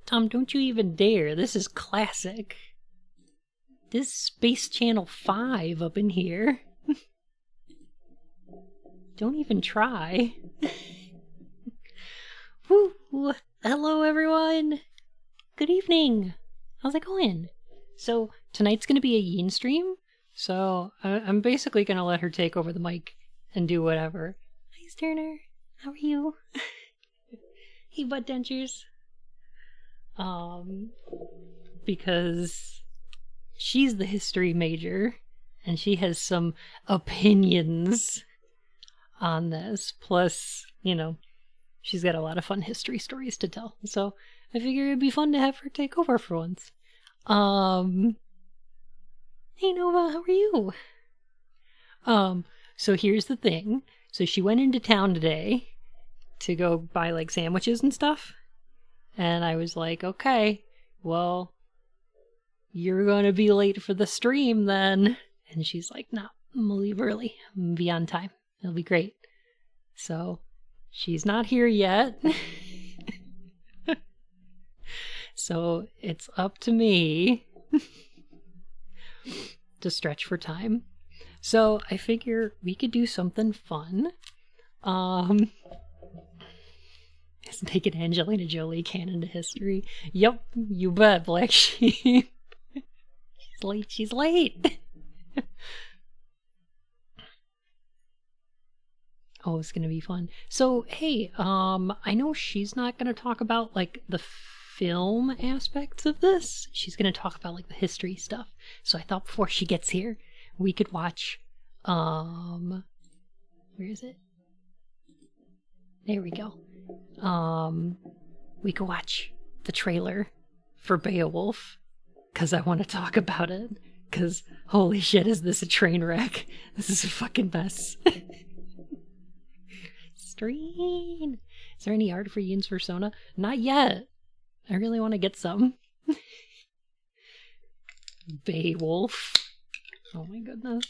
Tom, don't you even dare. This is classic. This Space Channel 5 up in here. Don't even try. Woo! Hello, everyone. Good evening. How's it going? So, tonight's going to be a Yeen stream. So, I'm basically going to let her take over the mic and do whatever. Hi, Sterner. How are you? Hey, butt dentures. Because she's the history major and she has some opinions on this. Plus, you know, she's got a lot of fun history stories to tell. So I figure it'd be fun to have her take over for once. Hey Nova, how are you? So here's the thing. So she went into town today to go buy like sandwiches and stuff. And I was like, okay, well, you're gonna be late for the stream then. And she's like, no, I'm gonna leave early. I'm gonna be on time. It'll be great. So she's not here yet. So it's up to me to stretch for time. So I figure we could do something fun. Is naked Angelina Jolie canon to history? Yep, you bet, Black Sheep. She's late. Oh, it's gonna be fun. So, hey, I know she's not gonna talk about, like, the film aspects of this. She's gonna talk about, like, the history stuff. So I thought before she gets here, we could watch, where is it? There we go. We could watch the trailer for BeOwOlf, because I want to talk about it, because holy shit, is this a train wreck? This is a fucking mess. Streem! Is there any art for Yeen's persona? Not yet. I really want to get some. BeOwOlf. Oh my goodness.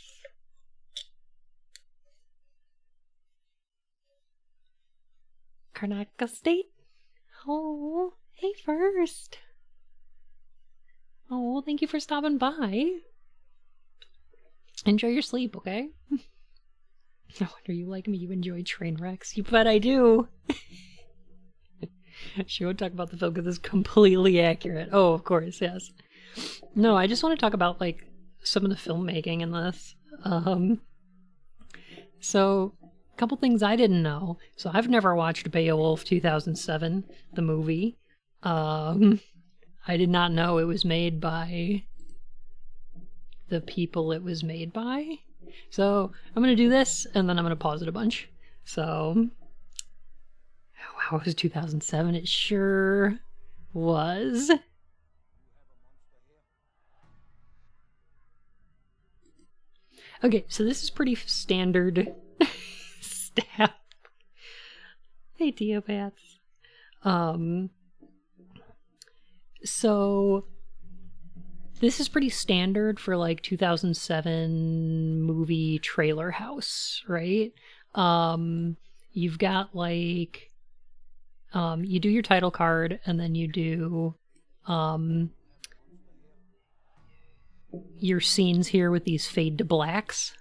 Karnataka State. Oh, hey first. Oh, thank you for stopping by. Enjoy your sleep, okay? No wonder you like me. You enjoy train wrecks. You bet I do. She won't talk about the film because it's completely accurate. Oh, of course, yes. No, I just want to talk about like some of the filmmaking in this. So a couple things I didn't know. So I've never watched BeOwOlf 2007, the movie. I did not know it was made by the people it was made by. So I'm going to do this and then I'm going to pause it a bunch. So, wow, it was 2007. It sure was. Okay, so this is pretty standard stuff. Hey, Teopats. So this is pretty standard for like 2007 movie trailer house, right? You've got like you do your title card and then you do your scenes here with these fade to blacks.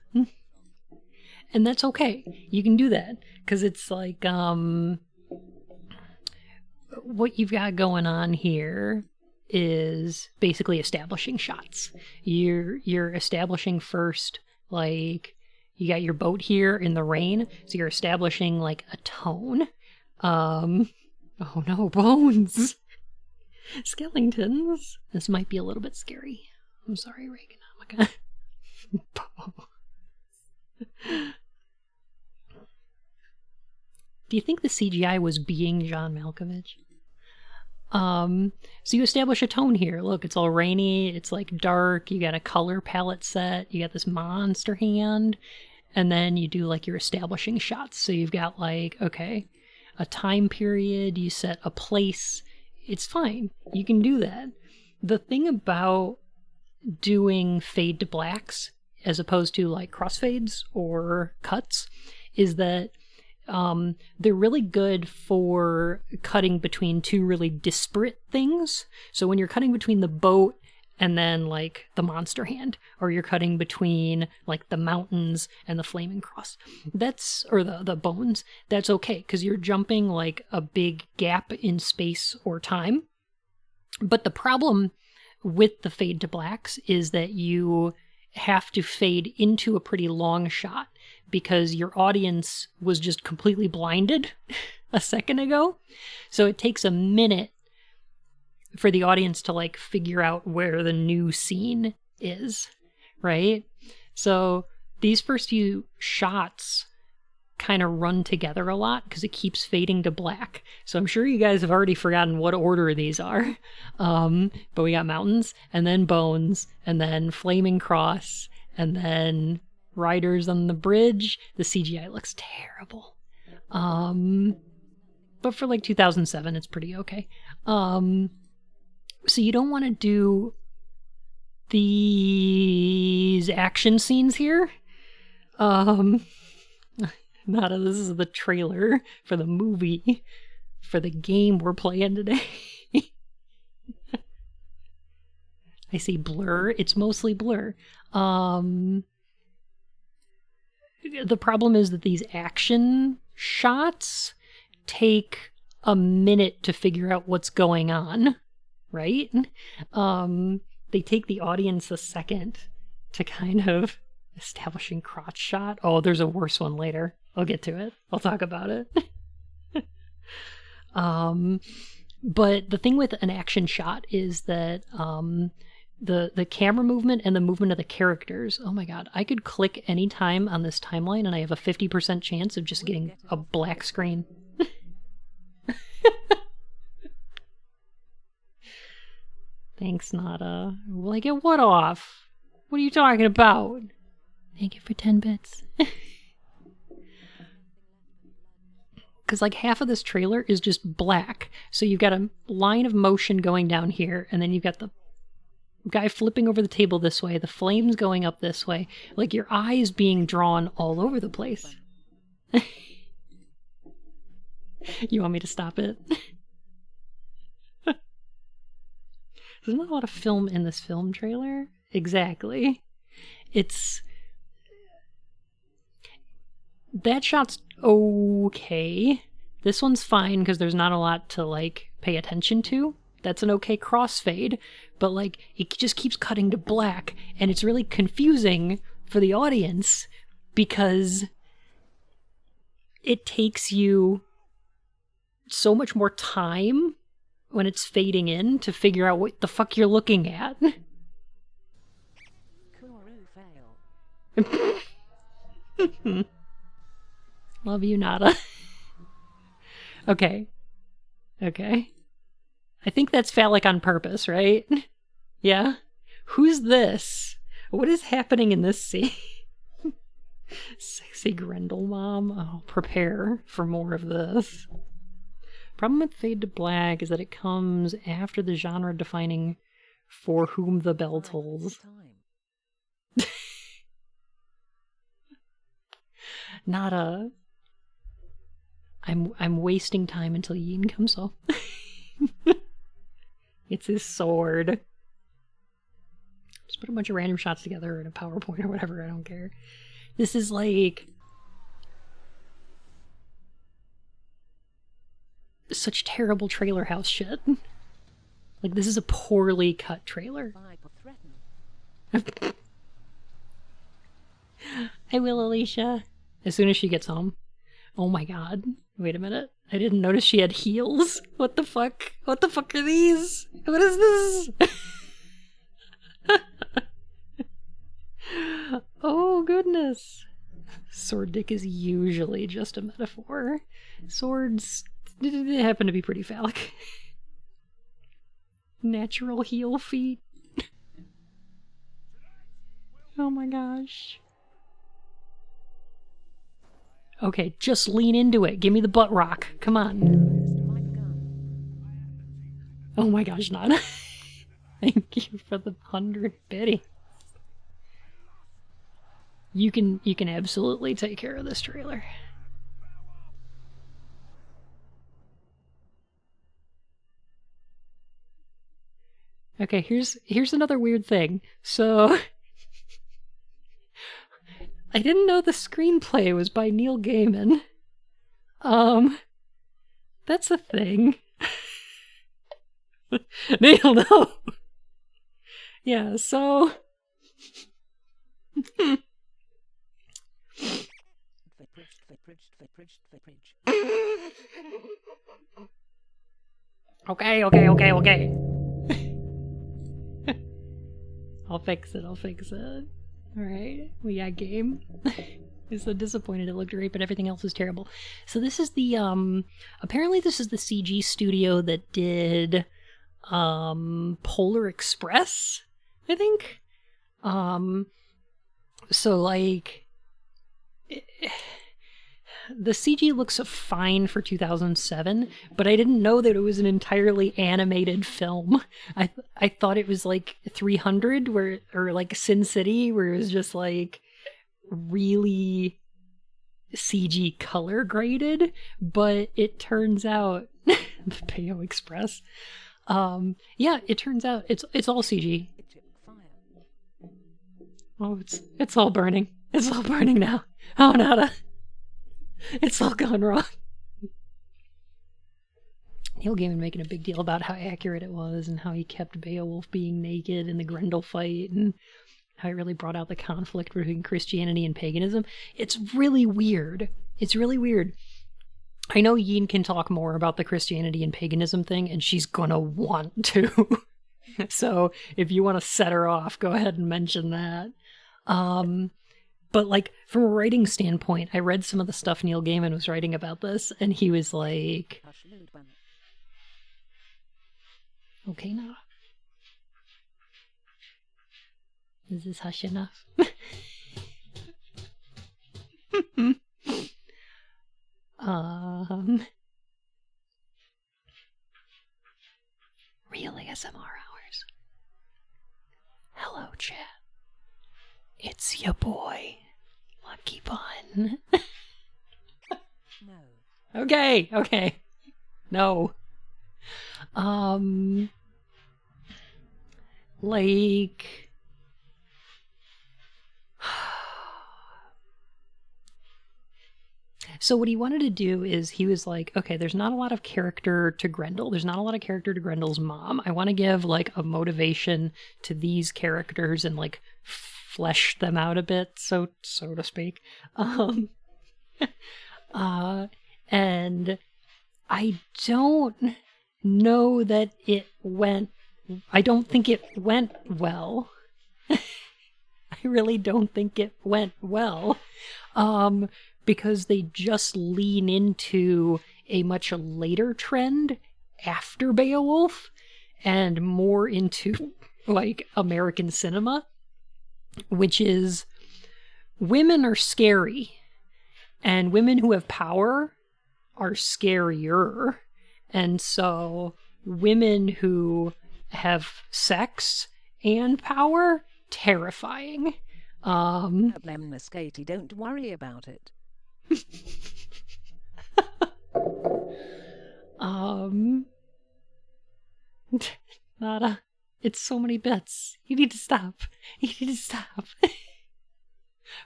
And that's okay. You can do that because it's like what you've got going on here is basically establishing shots. You're establishing first, like you got your boat here in the rain, so you're establishing like a tone. Oh no, bones. Skeletons. This might be a little bit scary. I'm sorry, Reaganomica. Do you think the CGI was being John Malkovich? So you establish a tone here. Look, it's all rainy, it's like dark, you got a color palette set, you got this monster hand, and then you do like your establishing shots. So you've got like, okay, a time period, you set a place. It's fine. You can do that. The thing about doing fade to blacks as opposed to like crossfades or cuts is that they're really good for cutting between two really disparate things. So when you're cutting between the boat and then like the monster hand, or you're cutting between like the mountains and the flaming cross, that's, or the bones, that's okay, because you're jumping like a big gap in space or time. But the problem with the fade to blacks is that you have to fade into a pretty long shot, because your audience was just completely blinded a second ago. So it takes a minute for the audience to like figure out where the new scene is, right? So these first few shots kind of run together a lot because it keeps fading to black. So I'm sure you guys have already forgotten what order these are. But we got mountains, and then bones, and then flaming cross, and then riders on the bridge. The CGI looks terrible. But for like 2007, it's pretty okay. So you don't want to do these action scenes here. This is the trailer for the movie, for the game we're playing today. I see blur. It's mostly blur. The problem is that these action shots take a minute to figure out what's going on, right? They take the audience a second to kind of establishing crotch shot. Oh, there's a worse one later. I'll get to it. I'll talk about it. But the thing with an action shot is that the camera movement and the movement of the characters. Oh my god, I could click any time on this timeline and I have a 50% chance of just getting a black screen. Thanks, Nada. Will I get what off? What are you talking about? Thank you for 10 bits. Because like half of this trailer is just black. So you've got a line of motion going down here, and then you've got the guy flipping over the table this way, the flames going up this way. Like your eyes being drawn all over the place. You want me to stop it? There's not a lot of film in this film trailer. Exactly. That shot's okay. This one's fine because there's not a lot to like pay attention to. That's an okay crossfade, but like it just keeps cutting to black, and it's really confusing for the audience because it takes you so much more time when it's fading in to figure out what the fuck you're looking at. Love you, Nada. Okay. I think that's phallic on purpose, right? Yeah? Who's this? What is happening in this scene? Sexy Grendel mom. Oh, prepare for more of this. Problem with fade to black is that it comes after the genre defining For Whom the Bell Tolls. Nada. I'm wasting time until Yeen comes up. It's his sword. Just put a bunch of random shots together in a PowerPoint or whatever, I don't care. This is like such terrible trailer house shit. Like, this is a poorly cut trailer. I will, Alicia. As soon as she gets home. Oh my god. Wait a minute. I didn't notice she had heels. What the fuck? What the fuck are these? What is this? Oh goodness. Sword dick is usually just a metaphor. Swords happen to be pretty phallic. Natural heel feet. Oh my gosh. Okay, just lean into it. Give me the butt rock. Come on. Oh my gosh, Nana. Thank you for the 100 biddy. You can absolutely take care of this trailer. Okay, here's another weird thing. So I didn't know the screenplay was by Neil Gaiman. That's a thing. Neil, no. Yeah, so okay. I'll fix it. Alright, we got game. I'm so disappointed. It looked great, but everything else was terrible. So this is the, apparently this is the CG studio that did, Polar Express, I think? So, like, the CG looks fine for 2007, but I didn't know that it was an entirely animated film. I thought it was like 300, or like Sin City, where it was just like really CG color graded, but it turns out the BeOwOlf Express. Yeah, it turns out it's all CG. Oh, it's all burning. It's all burning now. Oh, Nada. It's all gone wrong. Neil Gaiman making a big deal about how accurate it was and how he kept BeOwOlf being naked in the Grendel fight and how it really brought out the conflict between Christianity and paganism. It's really weird. I know Yeen can talk more about the Christianity and paganism thing, and she's gonna want to. So if you want to set her off, go ahead and mention that. But like from a writing standpoint, I read some of the stuff Neil Gaiman was writing about this, and he was like, okay now. Is this hush enough? Real ASMR hours. Hello, chat. It's your boy, Lucky Bun. No. Okay. No. Like... So what he wanted to do is he was like, okay, there's not a lot of character to Grendel. There's not a lot of character to Grendel's mom. I want to give like a motivation to these characters and like flesh them out a bit, so to speak. And I don't know that it went. I don't think it went well. I really don't think it went well. Because they just lean into a much later trend after BeOwOlf and more into like American cinema, which is women are scary and women who have power are scarier. And so women who have sex and power, terrifying. Blame Miss Katie, don't worry about it. Nada. It's so many bits. You need to stop.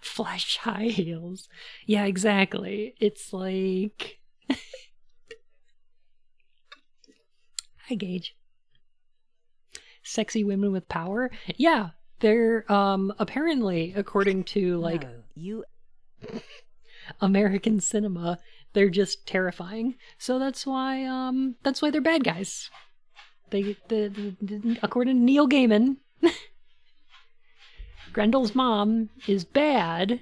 Flash high heels. Yeah, exactly. It's like... Hi, Gage. Sexy women with power? Yeah, they're, apparently, according to, like... No, you... American cinema, they're just terrifying. So that's why they're bad guys. They according to Neil Gaiman, Grendel's mom is bad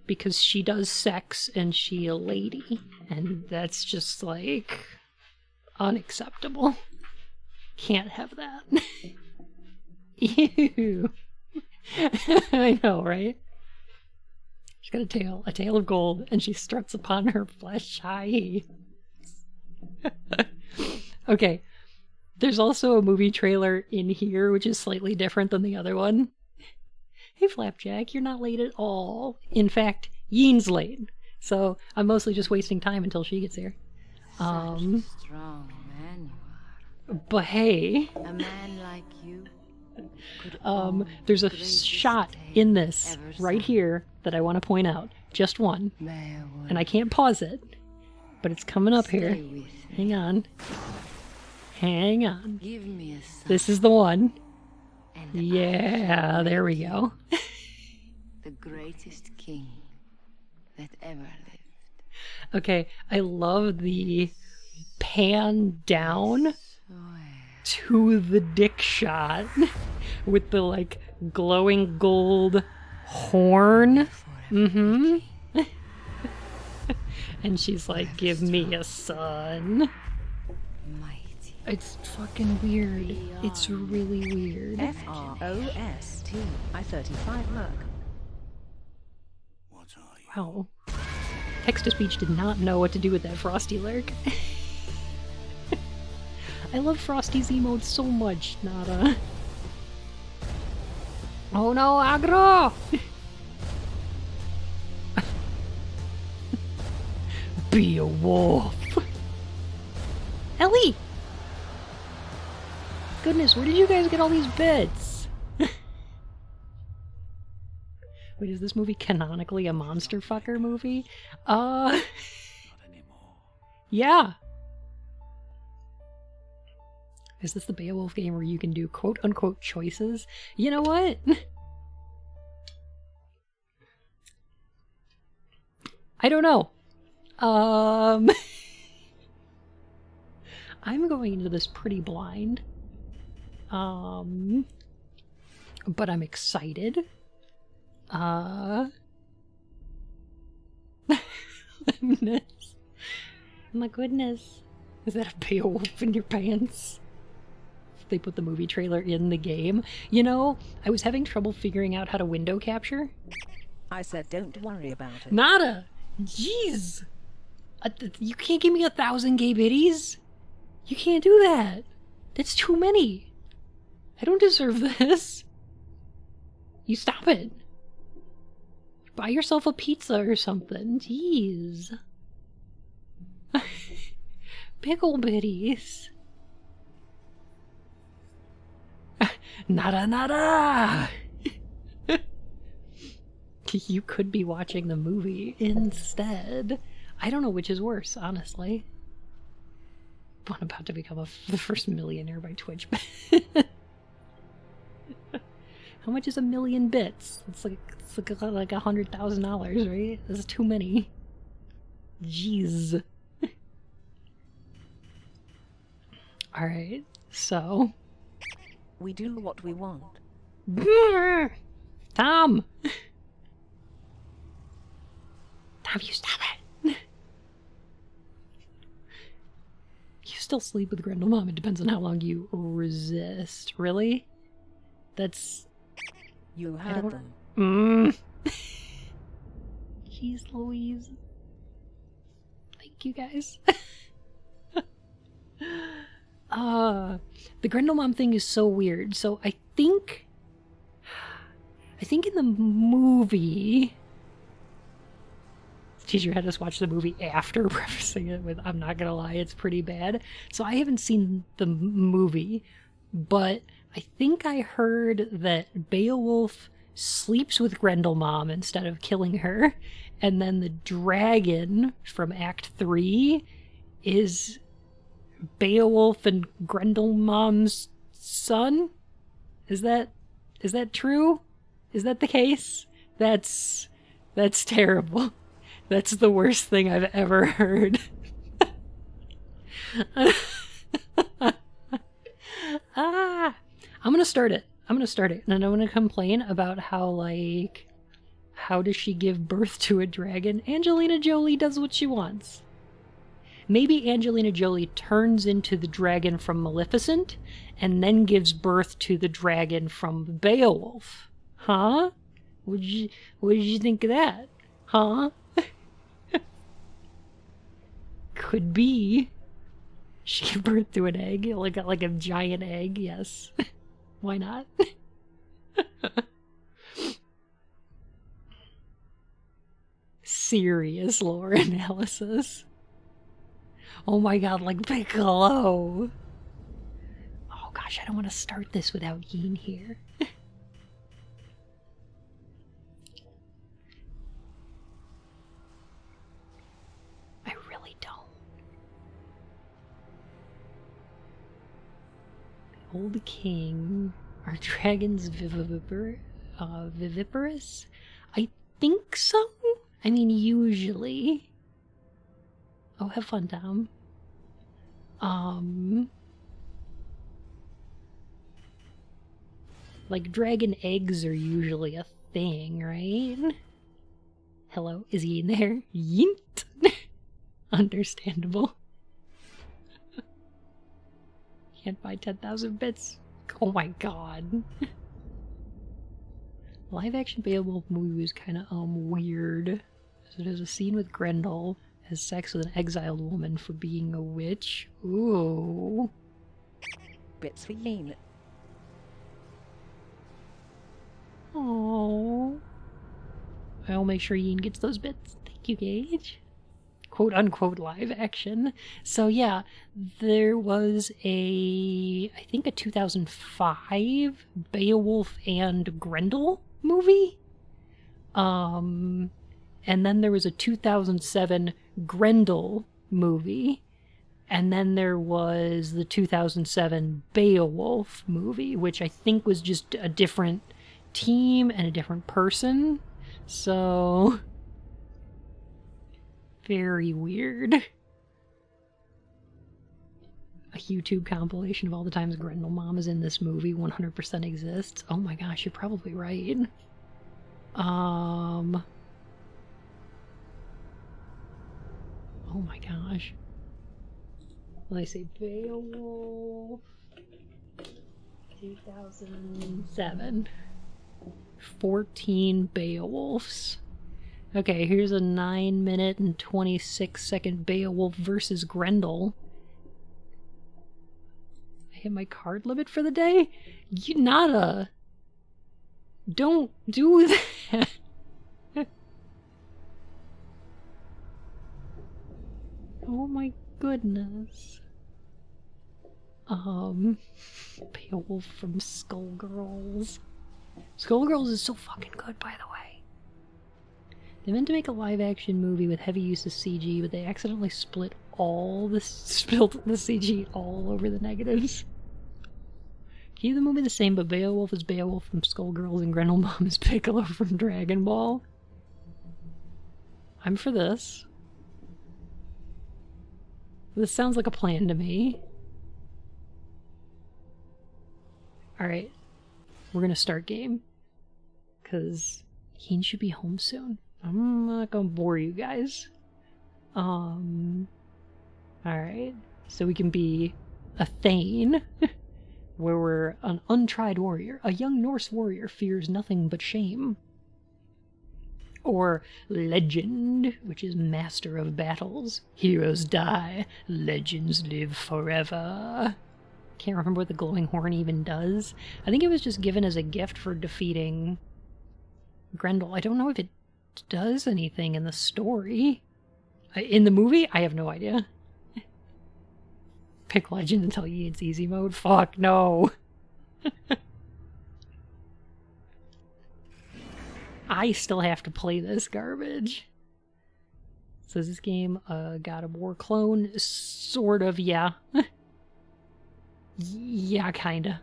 because she does sex and she a lady, and that's just like unacceptable. Can't have that. Ew. I know, right? She's got a tail of gold, and she struts upon her flesh high. Okay, there's also a movie trailer in here, which is slightly different than the other one. Hey, Flapjack, you're not late at all. In fact, Yeen's late, so I'm mostly just wasting time until she gets here. Such a strong man you are. But hey, A man like you could there's a shot in this right here that I want to point out. Just one. And I can't pause it, but it's coming up here. Hang on. Hang on. Give me a son. This is the one. And Yeah, there we go. the greatest king that ever lived. Okay, I love the pan down to the dick shot with the like glowing gold horn. Mm-hmm. And she's like, give me a son. Mighty. It's fucking weird. It's really weird. FROST I-35 Merc. Wow. Text-to-speech did not know what to do with that Frosty lurk. I love Frosty's emotes so much, Nada. Oh no, aggro! Be a wolf. Ellie! Goodness, where did you guys get all these bits? Wait, is this movie canonically a monster fucker movie? Yeah. Is this the BeOwOlf game where you can do quote-unquote choices? You know what? I don't know. I'm going into this pretty blind. But I'm excited. My goodness. Is that a BeOwOlf in your pants? They put the movie trailer in the game. You know, I was having trouble figuring out how to window capture. I said don't worry about it. Nada! Jeez! You can't give me 1,000 gay biddies? You can't do that! That's too many! I don't deserve this! You stop it! Buy yourself a pizza or something. Jeez. Pickle biddies. Nada nada! You could be watching the movie instead. I don't know which is worse, honestly. I'm about to become the first millionaire by Twitch. How much is 1,000,000 bits? It's like $100,000, right? That's too many. Jeez. Alright, so... We do what we want. Tom! Tom, you stop it! You still sleep with Grendel Mom. It depends on how long you resist. Really? That's... You heard them. Jeez Louise. Thank you guys. The Grendel Mom thing is so weird. So I think in the movie... Teacher had us watch the movie after prefacing it with, I'm not gonna lie, it's pretty bad. So I haven't seen the movie, but I think I heard that BeOwOlf sleeps with Grendel Mom instead of killing her, and then the dragon from Act 3 is BeOwOlf and Grendel Mom's son? Is that true? Is that the case? That's terrible. That's the worst thing I've ever heard. I'm gonna start it. And I'm gonna complain about how does she give birth to a dragon? Angelina Jolie does what she wants. Maybe Angelina Jolie turns into the dragon from Maleficent and then gives birth to the dragon from BeOwOlf. Huh? What did you think of that? Huh? Could be. She gave birth to an egg, like a giant egg, yes. Why not? Serious lore analysis. Oh my god, like Piccolo. gosh, I don't want to start this without Yeen here. I really don't. The old king. Are dragons viviparous? I think so. I mean, usually. Oh, have fun, Tom. Like, dragon eggs are usually a thing, right? Hello, is he in there? Yeet! Understandable. Can't buy 10,000 bits. Oh my god. Live action Beowulf movie was kind of, weird. So there's a scene with Grendel has sex with an exiled woman for being a witch. Ooh. Bits for Yeen. Oh. I'll make sure Yeen gets those bits. Thank you, Gage. Quote unquote live action. So yeah, there was I think a 2005 Beowulf and Grendel movie. And then there was a 2007 Grendel movie. And then there was the 2007 Beowulf movie, which I think was just a different team and a different person. So very weird. A YouTube compilation of all the times Grendel Mom is in this movie 100% exists. Oh my gosh, you're probably right. Oh my gosh. Let me see. Beowulf 2007. 14 Beowulfs. Okay, here's a 9-minute and 26-second Beowulf versus Grendel. I hit my card limit for the day? You nada. Don't do that. Oh my goodness. Beowulf from Skullgirls. Skullgirls is so fucking good, by the way. They meant to make a live-action movie with heavy use of CG, but they accidentally spilled the CG all over the negatives. Keep the movie the same, but Beowulf is Beowulf from Skullgirls and Grendel Mom is Piccolo from Dragon Ball. I'm for this. This sounds like a plan to me. Alright. We're gonna start game. Because Yeen should be home soon. I'm not gonna bore you guys. Alright. So we can be a Thane, where we're an untried warrior. A young Norse warrior fears nothing but shame. Or Legend, which is master of battles. Heroes die, legends live forever. Can't remember what the glowing horn even does. I think it was just given as a gift for defeating Grendel. I don't know if it does anything in the story. In the movie, I have no idea. Pick Legend until it's easy mode? Fuck, no. I still have to play this garbage. So is this game a God of War clone? Sort of, yeah. Yeah, kinda.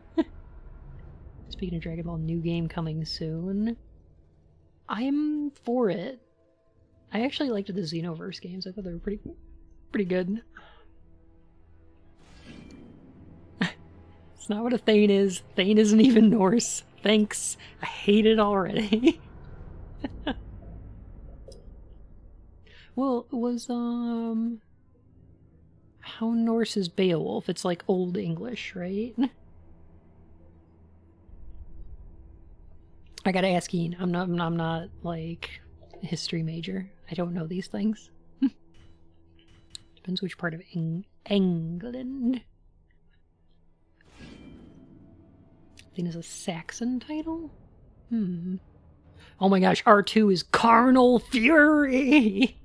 Speaking of Dragon Ball, new game coming soon. I'm for it. I actually liked the Xenoverse games. I thought they were pretty good. It's not what a Thane is. Thane isn't even Norse. Thanks. I hate it already. Well, it was, how Norse is Beowulf? It's like Old English, right? I gotta ask Yeen. I'm not, like, a history major. I don't know these things. Depends which part of England. I think it's a Saxon title? Oh my gosh, R2 is Carnal Fury!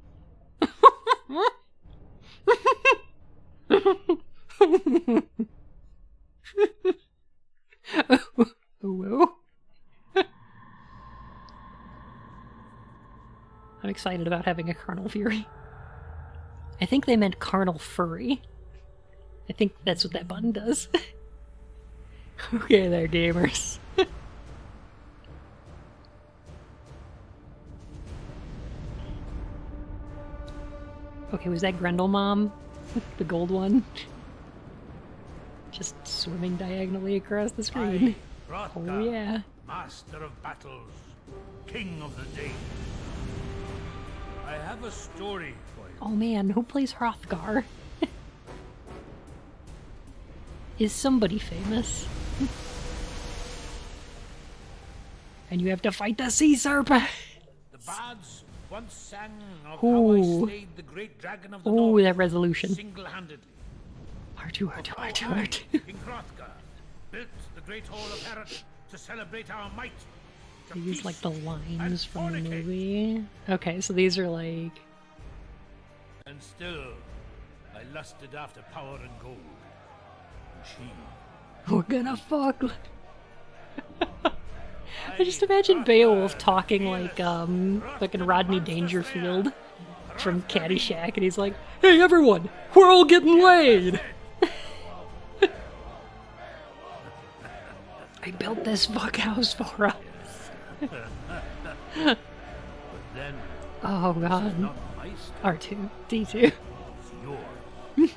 Whoa. I'm excited about having a Carnal Fury. I think they meant Carnal Furry. I think that's what that button does. Okay there, gamers. Okay, was that Grendel Mom? The gold one? Just swimming diagonally across the screen. Oh yeah. Master of battles, king of the day. I have a story for you. Oh man, who plays Hrothgar? Is somebody famous? And you have to fight the sea serpent! The bards once sang of how I slayed the great dragon of the north that resolution. single-handedly. R2, R2, R2, R2. King Hrothgar built the great hall of Herat to celebrate our might. They use like the lines from the movie. Okay, so these are like... And still, I lusted after power and gold. And she... We're gonna fuck. I just imagine BeOwOlf talking like fucking Rodney Dangerfield from Caddyshack, and he's like, "Hey everyone, we're all getting laid." I built this fuck house for us. But then, Oh god. not my story, R2, D2. it's yours.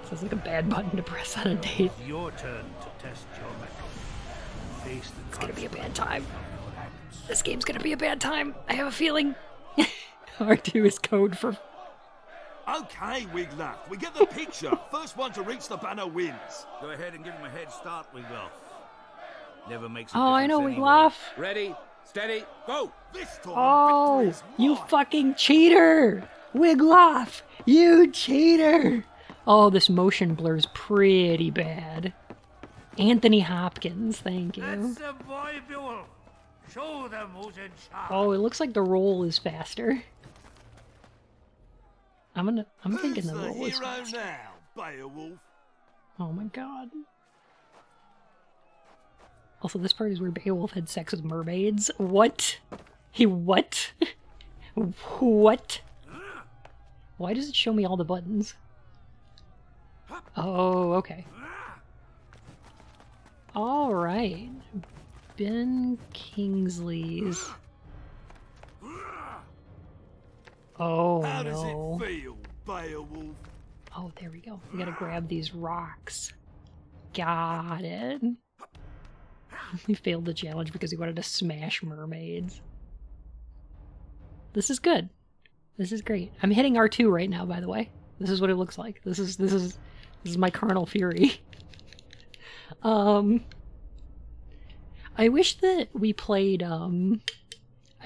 Sounds like a bad button to press on a date. It's your turn to test your mettle. Face the It's gonna be a bad time. consequences of your acts. This game's gonna be a bad time. I have a feeling. R2 is code for... Okay, Wiglaf, we get the picture. First one to reach the banner wins. Go ahead and give him a head start, Wiglaf. Never makes a Oh, I know, difference Wiglaf. Ready, steady, go! This time, Oh, victory is you mine. fucking cheater! Wiglaf, you cheater! Oh, this motion blur's pretty bad. Anthony Hopkins, thank you. That's the boy, Beowulf. Show them who's in charge. Oh, it looks like the roll is faster. I'm thinking Who's the the roll is hero faster. now, Beowulf? Oh my god. Also, this part is where Beowulf had sex with mermaids. What? He what? What? Why does it show me all the buttons? Oh, okay. Alright. Ben Kingsley's... Oh How does no. it feel, Beowulf? Oh, there we go. We gotta grab these rocks. Got it. He failed the challenge because he wanted to smash mermaids. This is good. This is great. I'm hitting R2 right now, by the way. This is what it looks like. This is my Carnal Fury. I wish that we played I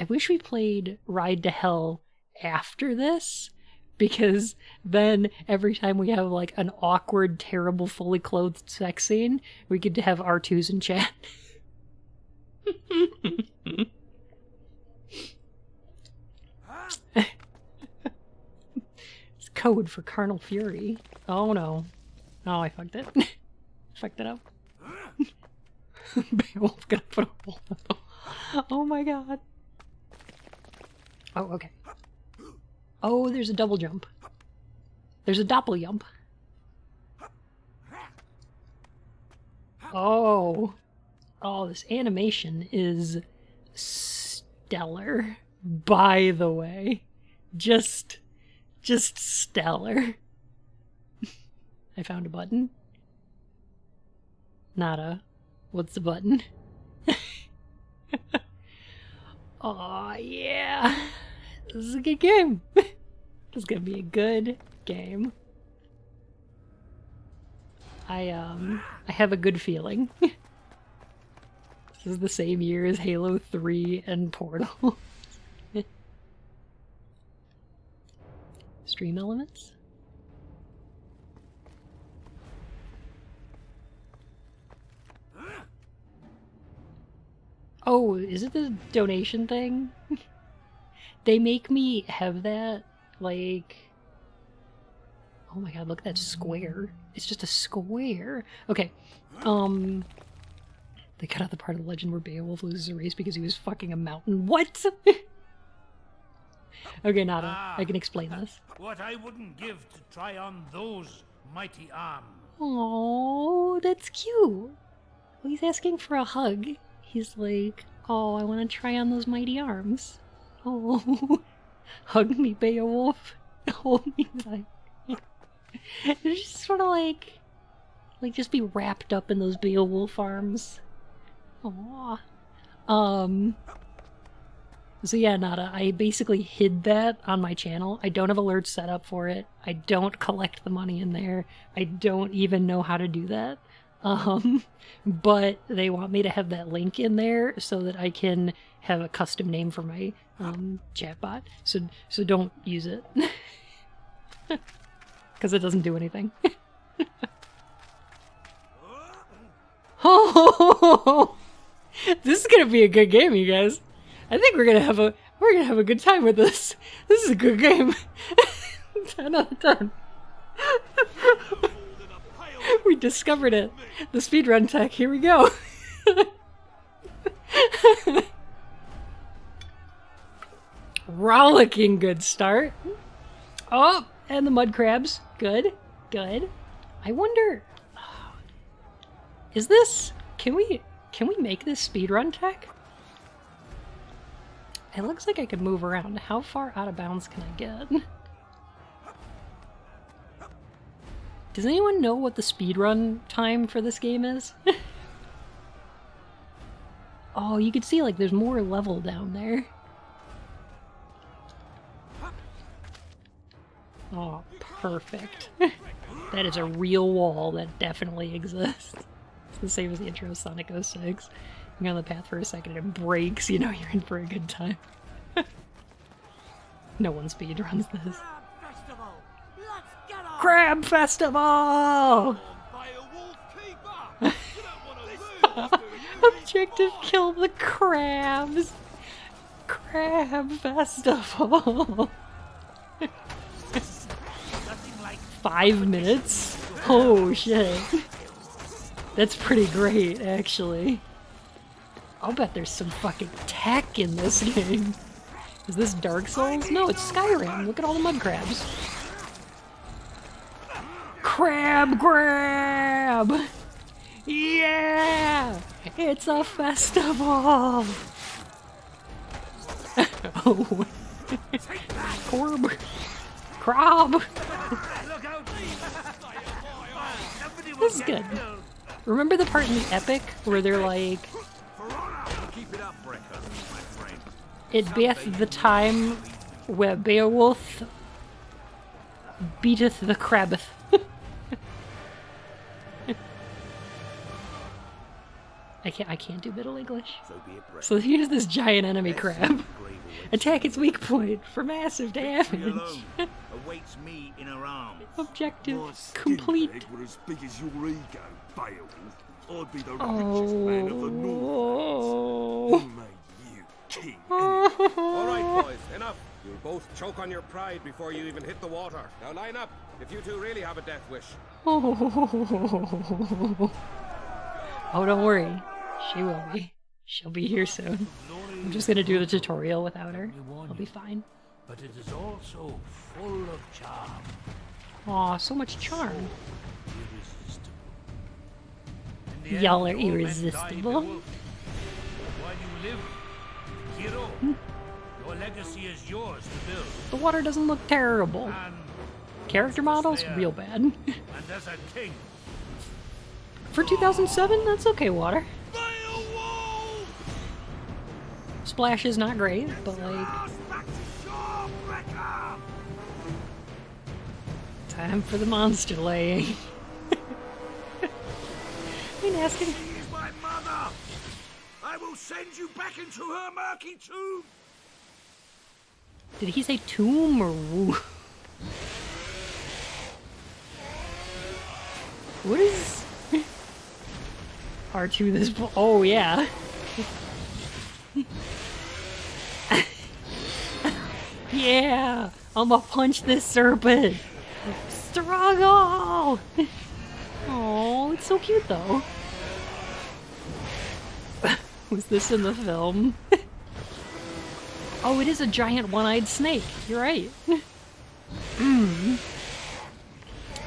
wish we played Ride to Hell after this, because then every time we have like an awkward, terrible, fully clothed sex scene, we get to have R2s in chat. It's code for Carnal Fury. Oh no. Oh, I fucked it. Fucked it up. Beowulf gonna put a hole in the... Oh my god. Oh, okay. Oh, there's a double jump. There's a doppel-jump. Oh. Oh, this animation is stellar, by the way. Just stellar. I found a button. Nada. What's the button? Oh yeah. This is a good game. This is gonna be a good game. I have a good feeling. This is the same year as Halo 3 and Portal. Stream elements? Oh, is it the donation thing? They make me have that, like... Oh my god, look at that square. It's just a square. Okay. They cut out the part of the legend where Beowulf loses a race because he was fucking a mountain. What? Okay, Nada, I can explain this. What I wouldn't give to try on those mighty arms. Oh, that's cute. Well, he's asking for a hug. He's like, oh, I want to try on those mighty arms. Oh, hug me, Beowulf. Hold me tight. It's just sort of like just be wrapped up in those Beowulf arms. Aww. So yeah, Nada, I basically hid that on my channel. I don't have alerts set up for it. I don't collect the money in there. I don't even know how to do that. But they want me to have that link in there so that I can have a custom name for my chatbot. So don't use it. Because it doesn't do anything. Oh, this is gonna be a good game, you guys. I think we're gonna have a good time with this. This is a good game. 10 out of 10. We discovered it. The speedrun tech. Here we go. Rollicking good start. Oh, and the mud crabs. Good. Good. I wonder, is this, can we make this speedrun tech? It looks like I could move around. How far out of bounds can I get? Does anyone know what the speedrun time for this game is? Oh, you can see like there's more level down there. Oh, perfect. That is a real wall that definitely exists. It's the same as the intro of Sonic 06. You're on the path for a second and it breaks, you know you're in for a good time. No one speedruns this. Crab Festival! Objective, kill the crabs! Crab Festival! 5 minutes? Oh shit. That's pretty great, actually. I'll bet there's some fucking tech in this game. Is this Dark Souls? No, it's Skyrim. Look at all the mud crabs. Crab grab! Yeah! It's a festival! Oh. Corb. Crab! This is good. Remember the part in the epic where they're like, it beeth the time where Beowulf beateth the crabbeth. I can't do Middle English. So here's this giant enemy crab. Attack its weak point for massive damage. Awaits me in her arms. Objective My skin complete. leg were as big as your ego, Beowulf. I'd be the richest man of the North. Who made you king? All right, boys, enough. You'll both choke on your pride before you even hit the water. Now line up, if you two really have a death wish. Oh, don't worry. She will be. She'll be here soon. I'm just gonna do the tutorial without her. I'll be fine. But it is also full of charm. Aw, so much charm. Irresistible. In the Y'all end, are all men die irresistible. Beowulf. While you live, hero, your legacy is yours to build. The water doesn't look terrible. And Character models, real bad. and as a king, For 2007, that's okay, water. Beowulf! Splash is not great, but like, Back to shore, Brecker! time for the monster laying. I mean, asking. She is my mother! I will send you back into her murky tomb! Did he say tomb or woo? What is R2 this? Oh yeah. Yeah, I'ma punch this serpent. Struggle! Oh, it's so cute though. Was this in the film? Oh, it is a giant one-eyed snake. You're right.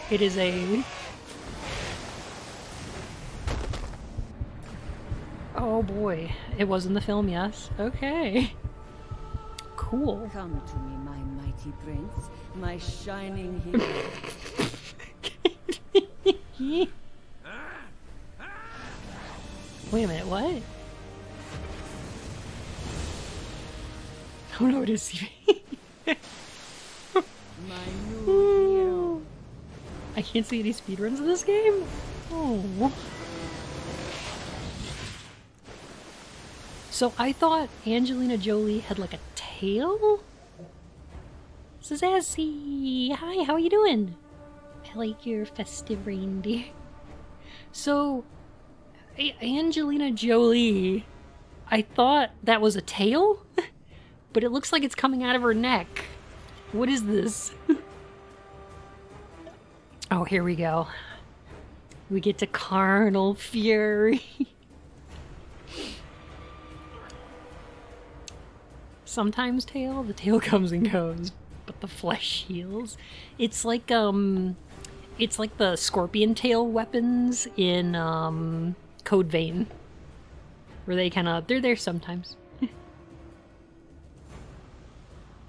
It is a... Oh boy. It was in the film, yes. Okay. Cool. Come to me, my mighty prince, my shining hero. Wait a minute, what? Oh no, it is My new hero. I can't see any speedruns of this game? Oh. So I thought Angelina Jolie had like a tail? Sassy! Hi, how you doing? I like your festive reindeer. So, Angelina Jolie, I thought that was a tail? But it looks like it's coming out of her neck. What is this? Oh, here we go. We get to carnal fury. Sometimes the tail comes and goes, but the flesh heals. It's like the scorpion tail weapons in Code Vein, where they're there sometimes.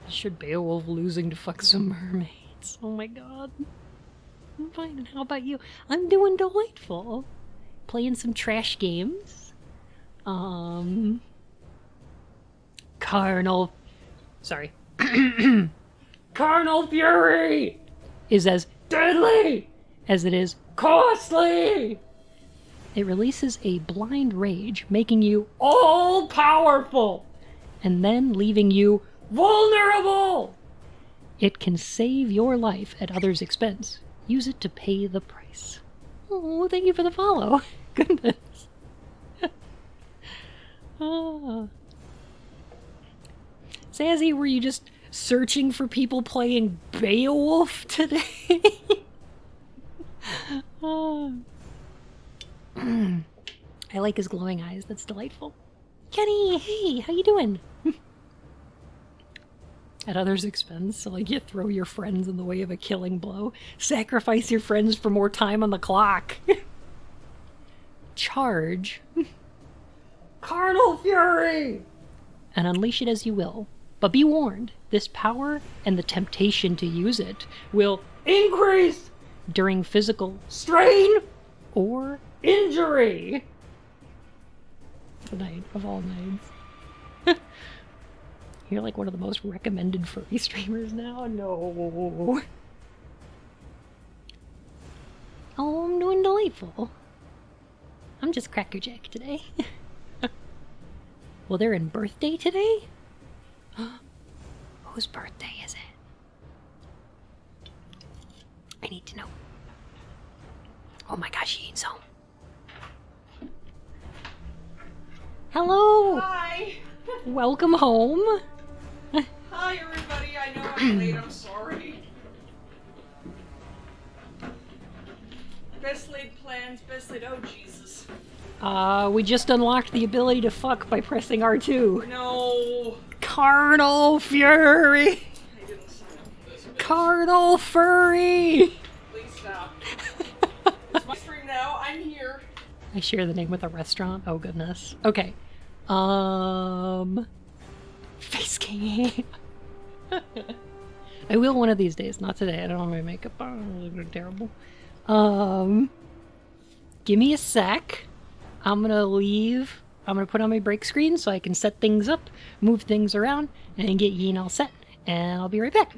Should BeOwOlf losing to fuck some mermaids? Oh my god. I'm fine, and how about you? I'm doing delightful. Playing some trash games. Carnal fury is as deadly as it is costly. It releases a blind rage, making you all powerful, and then leaving you vulnerable. It can save your life at others' expense. Use it to pay the price. Oh, thank you for the follow. Goodness. Sassy, were you just searching for people playing BeOwOlf today? I like his glowing eyes. That's delightful. Kenny, hey, how you doing? At others' expense, so like you throw your friends in the way of a killing blow. Sacrifice your friends for more time on the clock. Charge. Carnal fury! And unleash it as you will. But be warned, this power and the temptation to use it will increase during physical strain or injury. The night of all nights. You're like one of the most recommended furry streamers now? No. Oh, I'm doing delightful. I'm just crackerjack today. Well, they're in birthday today? Whose birthday is it? I need to know. Oh my gosh, Yeen's home. Hello! Hi! Welcome home. Hi, everybody. I know I'm late. I'm sorry. Best laid plans, best laid. Oh, Jesus. We just unlocked the ability to fuck by pressing R2. No. Carnal fury! I didn't sign up for this. Bitch. Carnal furry! Please stop. It's my stream now. I'm here. I share the name with a restaurant? Oh goodness. Okay. Face cam. I will one of these days. Not today. I don't have my makeup on. I look terrible. Give me a sec. I'm gonna leave. I'm gonna put on my break screen so I can set things up, move things around, and get Yeen all set. And I'll be right back.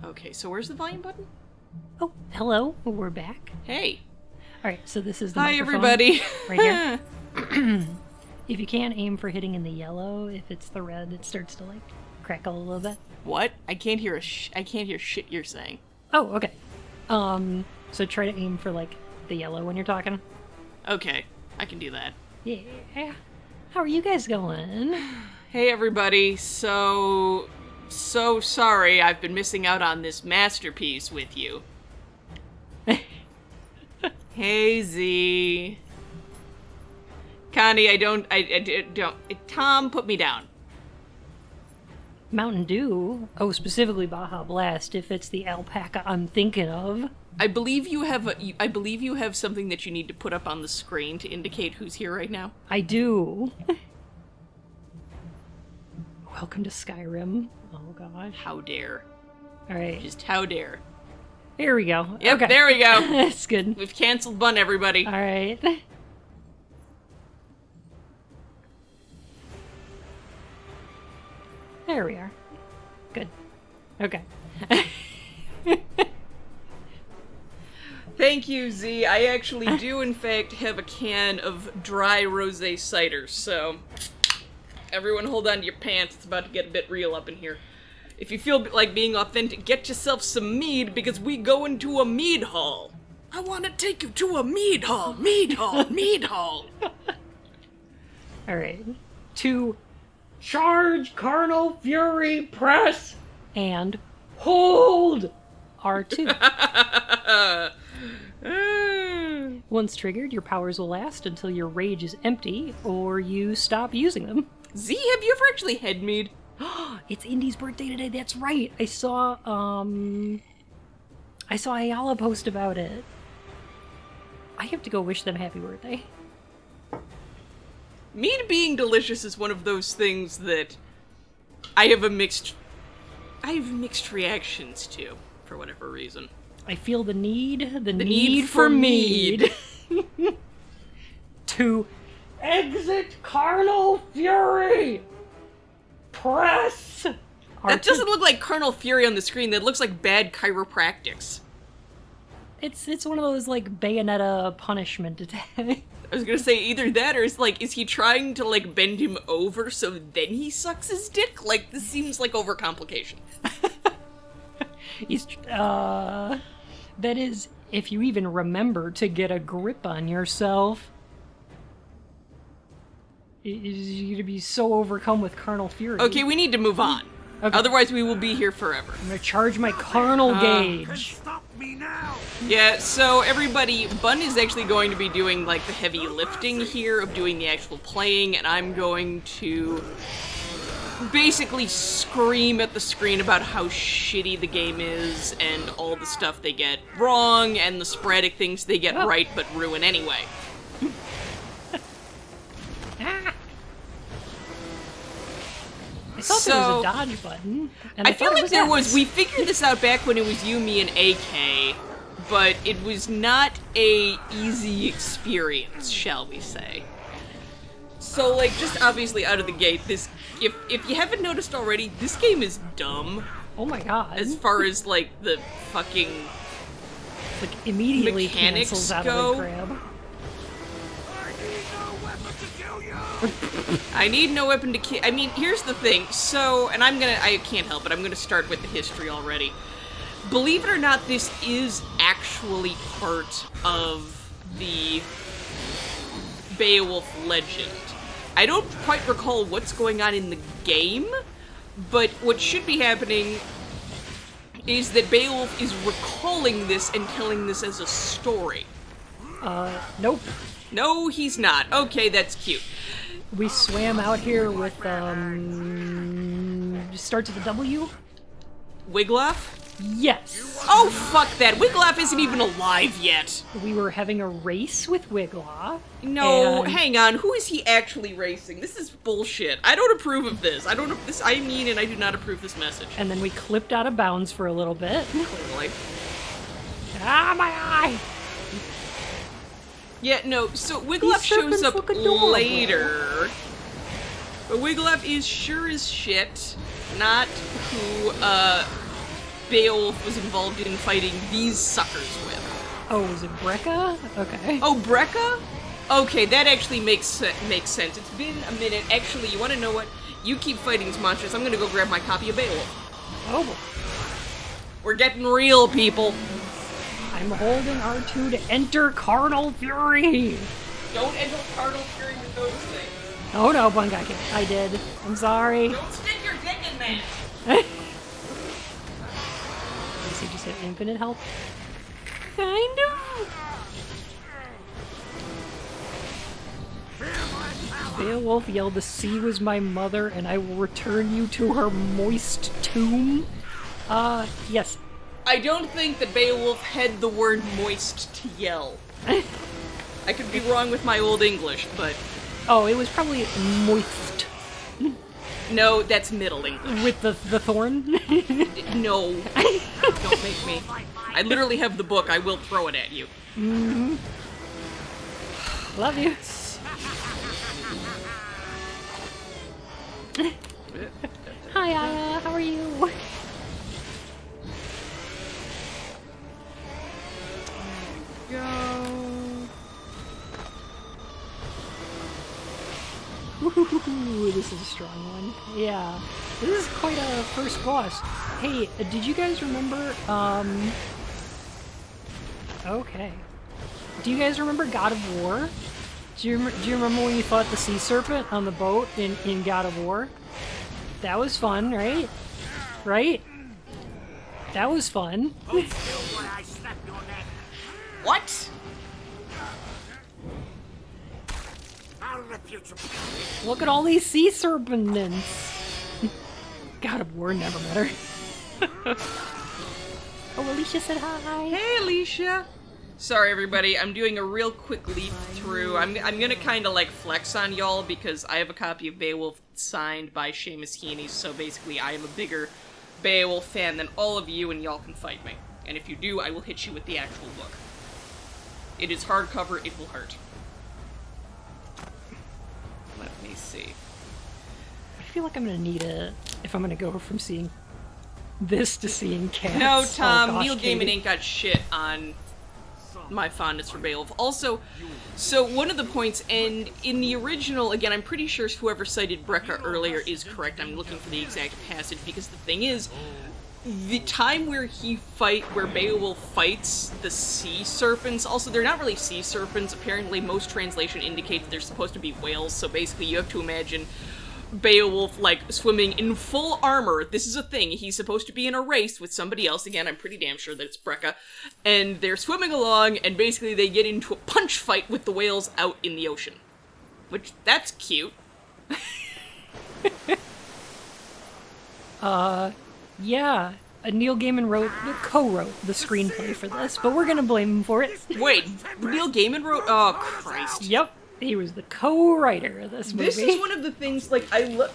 Okay, so where's the volume button? Oh, hello. We're back. Hey. All right, so this is the Hi, microphone everybody. right here. If you can't aim for hitting in the yellow, if it's the red, it starts to like crackle a little bit. What? I can't hear I can't hear shit you're saying. Oh, okay. So try to aim for like the yellow when you're talking. Okay, I can do that. Yeah. How are you guys going? Hey, everybody. So sorry I've been missing out on this masterpiece with you. Hey, Z. Connie, I don't. Tom, put me down. Mountain Dew? Oh, specifically Baja Blast, if it's the alpaca I'm thinking of. I believe you have something that you need to put up on the screen to indicate who's here right now. I do. Welcome to Skyrim. Oh gosh. How dare. Alright. Just how dare. Here we go. Yep, okay. there we go. That's good. We've canceled Bun, everybody. Alright. There we are. Good. Okay. Thank you, Z. I actually do, in fact, have a can of dry rosé cider, so everyone hold on to your pants. It's about to get a bit real up in here. If you feel like being authentic, get yourself some mead, because we go into a mead hall. I want to take you to a mead hall, mead hall, mead hall. Alright. To charge Carnal Fury Press and hold R2. Once triggered, your powers will last until your rage is empty or you stop using them. Z, have you ever actually had mead? It's Indy's birthday today, that's right. I saw Ayala post about it. I have to go wish them happy birthday. Mead being delicious is one of those things that I have mixed reactions to, for whatever reason. I feel the need for mead. To exit Carnal Fury! Press! That doesn't look like Carnal Fury on the screen, that looks like bad chiropractics. It's one of those, like, Bayonetta punishment attacks. I was gonna say, either that or is he trying to, like, bend him over so then he sucks his dick? Like, this seems like overcomplication. That is, if you even remember to get a grip on yourself. You're gonna be so overcome with Carnal Fury. Okay, we need to move on. Okay. Otherwise we will be here forever. I'm gonna charge my carnal gauge. Stop me now! Yeah, so everybody, Bun is actually going to be doing, like, the heavy lifting here of doing the actual playing, and I'm going to basically scream at the screen about how shitty the game is and all the stuff they get wrong and the sporadic things they get right but ruin anyway. I thought there was a dodge button. And I feel like there was. X. We figured this out back when it was you, me, and AK, but it was not a easy experience, shall we say. So, like, just obviously out of the gate, this, if you haven't noticed already, this game is dumb. Oh my god. As far as, like, the fucking like, immediately mechanics cancels out go. of the crib. I need no weapon to kill. I mean, here's the thing. So, and I can't help it. I'm gonna start with the history already. Believe it or not, this is actually part of the BeOwOlf legend. I don't quite recall what's going on in the game, but what should be happening is that BeOwOlf is recalling this and telling this as a story. Nope. No, he's not. Okay, that's cute. We swam out here with, starts with a W? Wiggloff? Yes! Oh, fuck that. Wiggloff isn't even alive yet. We were having a race with Wiggloff. No, and hang on. Who is he actually racing? This is bullshit. I don't approve of this. I mean, and I do not approve this message. And then we clipped out of bounds for a little bit. Clearly. Ah, my eye! Yeah, no, so Wiggloff shows up later. But Wiggloff is sure as shit not who, Beowulf was involved in fighting these suckers with. Oh, was it Brecca? Okay. Oh, Brecca? Okay, that actually makes sense. It's been a minute. Actually, you want to know what? You keep fighting these monsters. I'm gonna go grab my copy of Beowulf. Oh, boy. We're getting real, people. I'm holding R2 to enter Carnal Fury. Don't enter Carnal Fury with those things. Oh no, Bungaki. I did. I'm sorry. Don't stick your dick in that. Guess he just hit infinite health. Kind of. Beowulf yelled, "The sea was my mother, and I will return you to her moist tomb." Yes. I don't think that Beowulf had the word moist to yell. I could be wrong with my old English, but... Oh, it was probably moist. No, that's Middle English. With the thorn? No. Don't make me. I literally have the book. I will throw it at you. Mm-hmm. Love you. Hi, Aya. How are you? Ooh, this is a strong one. Yeah. This is quite a first boss. Hey, did you guys remember, Okay. Do you guys remember God of War? Do you remember when you fought the sea serpent on the boat in God of War? That was fun, right? Right? That was fun. What? Look at all these sea serpents. God of War never met her. Oh, Alicia said hi. Hey, Alicia. Sorry, everybody. I'm doing a real quick leap through. I'm gonna kind of like flex on y'all because I have a copy of Beowulf signed by Seamus Heaney. So basically, I am a bigger Beowulf fan than all of you, and y'all can fight me. And if you do, I will hit you with the actual book. It is hardcover. It will hurt. Let me see. I feel like I'm gonna need it if I'm gonna go from seeing this to seeing cats. No, Tom. Oh, gosh, Neil Gaiman Katie. ain't got shit on my fondness for Beowulf. Also, so one of the points, and in the original, again, I'm pretty sure whoever cited Brecca earlier is correct. I'm looking for the exact passage because the thing is, the time where Beowulf fights the sea serpents, also they're not really sea serpents. Apparently, most translation indicates they're supposed to be whales. So basically, you have to imagine Beowulf, like, swimming in full armor. This is a thing. He's supposed to be in a race with somebody else. Again, I'm pretty damn sure that it's Brecca. And they're swimming along, and basically they get into a punch fight with the whales out in the ocean. Which, that's cute. Yeah. Neil Gaiman co-wrote the screenplay for this, but we're gonna blame him for it. Wait, Neil Gaiman wrote? Oh, Christ. Yep. He was the co-writer of this movie. This is one of the things, like, I love...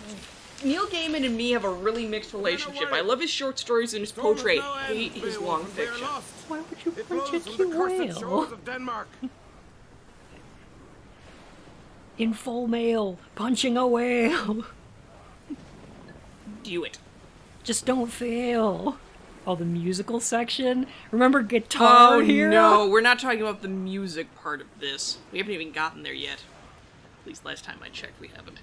Neil Gaiman and me have a really mixed relationship. I love his short stories and his poetry. I hate his long fiction. Why would you punch a cute whale? In full mail, punching a whale. Do it. Just don't fail. Oh, the musical section? Remember Guitar Hero? No, we're not talking about the music part of this. We haven't even gotten there yet. At least last time I checked, we haven't.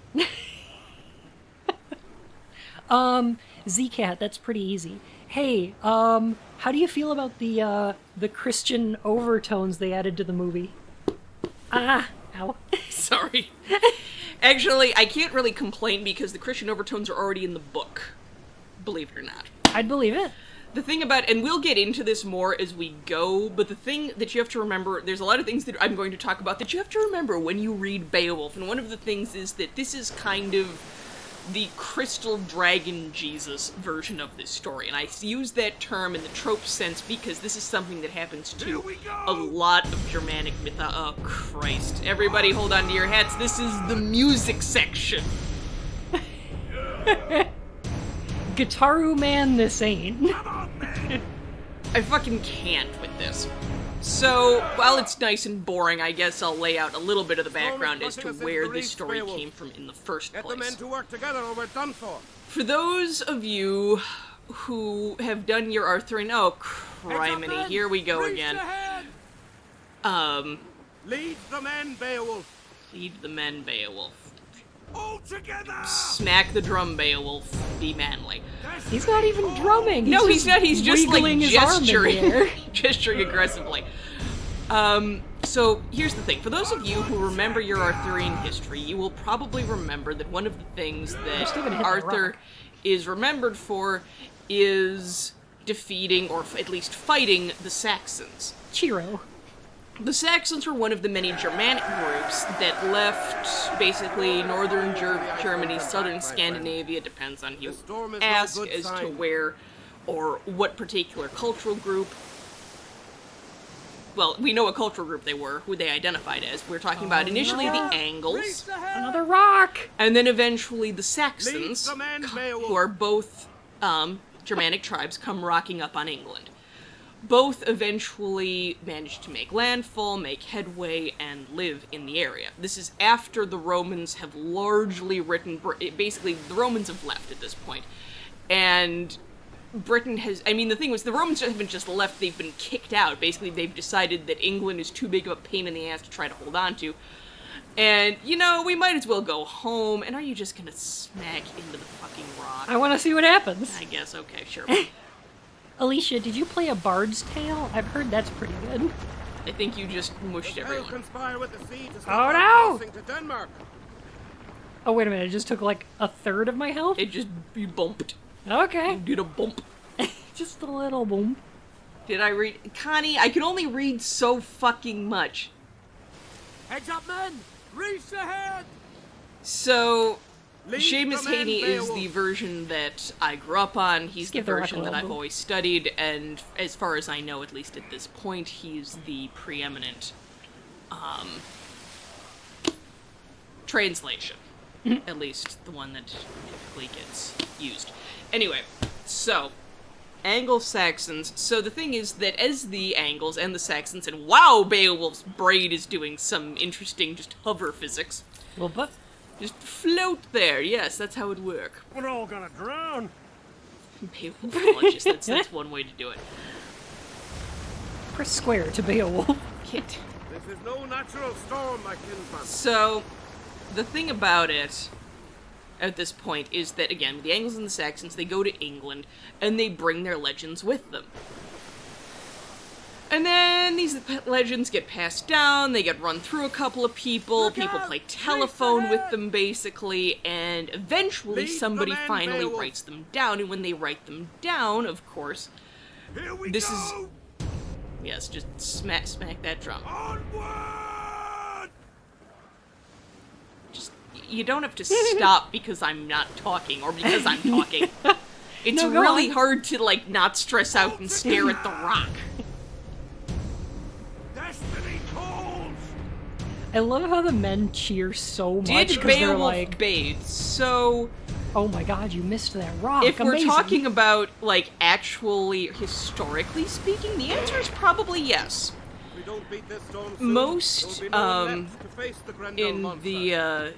Z-Cat, that's pretty easy. Hey, how do you feel about the Christian overtones they added to the movie? Ah, ow. Sorry. Actually, I can't really complain because the Christian overtones are already in the book. Believe it or not. I'd believe it. The thing about, and we'll get into this more as we go, but the thing that you have to remember, there's a lot of things that I'm going to talk about that you have to remember when you read Beowulf, and one of the things is that this is kind of the Crystal Dragon Jesus version of this story, and I use that term in the trope sense because this is something that happens to a lot of Germanic mythology. Oh, Christ. Everybody hold on to your hats, this is the music section. Guitaru Man, this ain't. I fucking can't with this. So, while it's nice and boring, I guess I'll lay out a little bit of the background as to where this story came from in the first Get the men place. to work together or we're done for. For those of you who have done your Arthurian... Oh, criminy, here we go again. Lead the men, Beowulf. Lead the men, Beowulf. All together. Smack the drum, Beowulf. Be manly. He's not even drumming. No, he's not. He's just like wiggling his arm in the gesturing, air. gesturing aggressively. So here's the thing. For those of you who remember your Arthurian history, you will probably remember that one of the things that Arthur is remembered for is defeating, or at least fighting, the Saxons. Chiro. The Saxons were one of the many Germanic groups that left basically northern Germany, southern Scandinavia, depends on who you ask, as to where or what particular cultural group. Well, we know what cultural group they were, who they identified as. We're talking about initially the Angles. Another rock! And then eventually the Saxons, who are both Germanic tribes, come rocking up on England. Both eventually managed to make landfall, make headway, and live in the area. This is after the Romans have largely basically, the Romans have left at this point. And Britain has, I mean, the thing was, the Romans haven't just left, they've been kicked out. Basically, they've decided that England is too big of a pain in the ass to try to hold on to. And, you know, we might as well go home. And are you just gonna smack into the fucking rock? I want to see what happens. I guess, okay, sure. Alicia, did you play A Bard's Tale? I've heard that's pretty good. I think you just mushed everyone. Conspire with the sea to Oh no! to Denmark. Oh, wait a minute, it just took like a third of my health? It just, you bumped. Okay. You did a bump. Just a little boom. Did I read? Connie, I can only read so fucking much. Heads up, men! Reach ahead! So, Lead Seamus the men, Haney is Beowulf. the version that I grew up on. He's Just the give the rock version a that little I've bit. always studied, and as far as I know, at least at this point, he's the preeminent translation. At least the one that typically gets used. Anyway, so, Anglo-Saxons. So the thing is that as the Angles and the Saxons, and wow, Beowulf's braid is doing some interesting just hover physics. Well, but Just float there. Yes, that's how it would work. We're all gonna drown! Beowulfologist, that's one way to do it. press square to Beowulf. Kit. This is no natural storm, my kinsman. So, the thing about it, at this point, is that, again, the Angles and the Saxons, they go to England, and they bring their legends with them. And then these legends get passed down, they get run through a couple of people play telephone with them, basically, and eventually Lead somebody the men, finally Beowulf. writes them down, and when they write them down, of course, Here we this go! yes, just smack that drum. Onward! Just, you don't have to stop because I'm not talking, or because I'm talking. It's No, go really on. hard to, like, not stress out and stare at the rock. Destiny calls! I love how the men cheer so much Did because they're Beowulf like, bathe? So, oh my god, you missed that rock. if we're Amazing. talking about, like, actually, historically speaking, the answer is probably yes. We don't beat this storm soon. Most, There'll be no one left to face the Grendel in monster.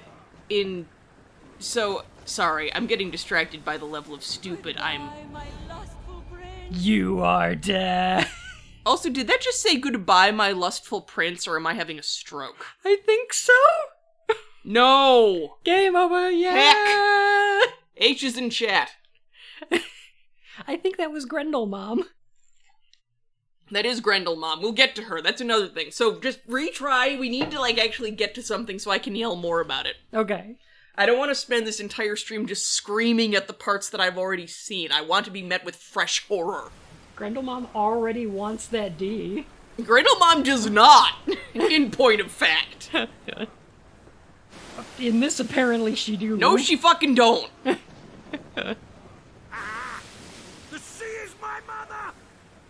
so, sorry, I'm getting distracted by the level of stupid I'm... My lustful brain. You are dead. Also, did that just say goodbye, my lustful prince, or am I having a stroke? I think so. No! Game over, yeah. H is in chat. I think that was Grendel, Mom. That is Grendel, Mom. We'll get to her. That's another thing. So just retry. We need to, like, actually get to something so I can yell more about it. Okay. I don't want to spend this entire stream just screaming at the parts that I've already seen. I want to be met with fresh horror. Grendel Mom already wants that D. Grendel Mom does not, in point of fact. In this, apparently, she do. No, she fucking don't. The sea is my mother!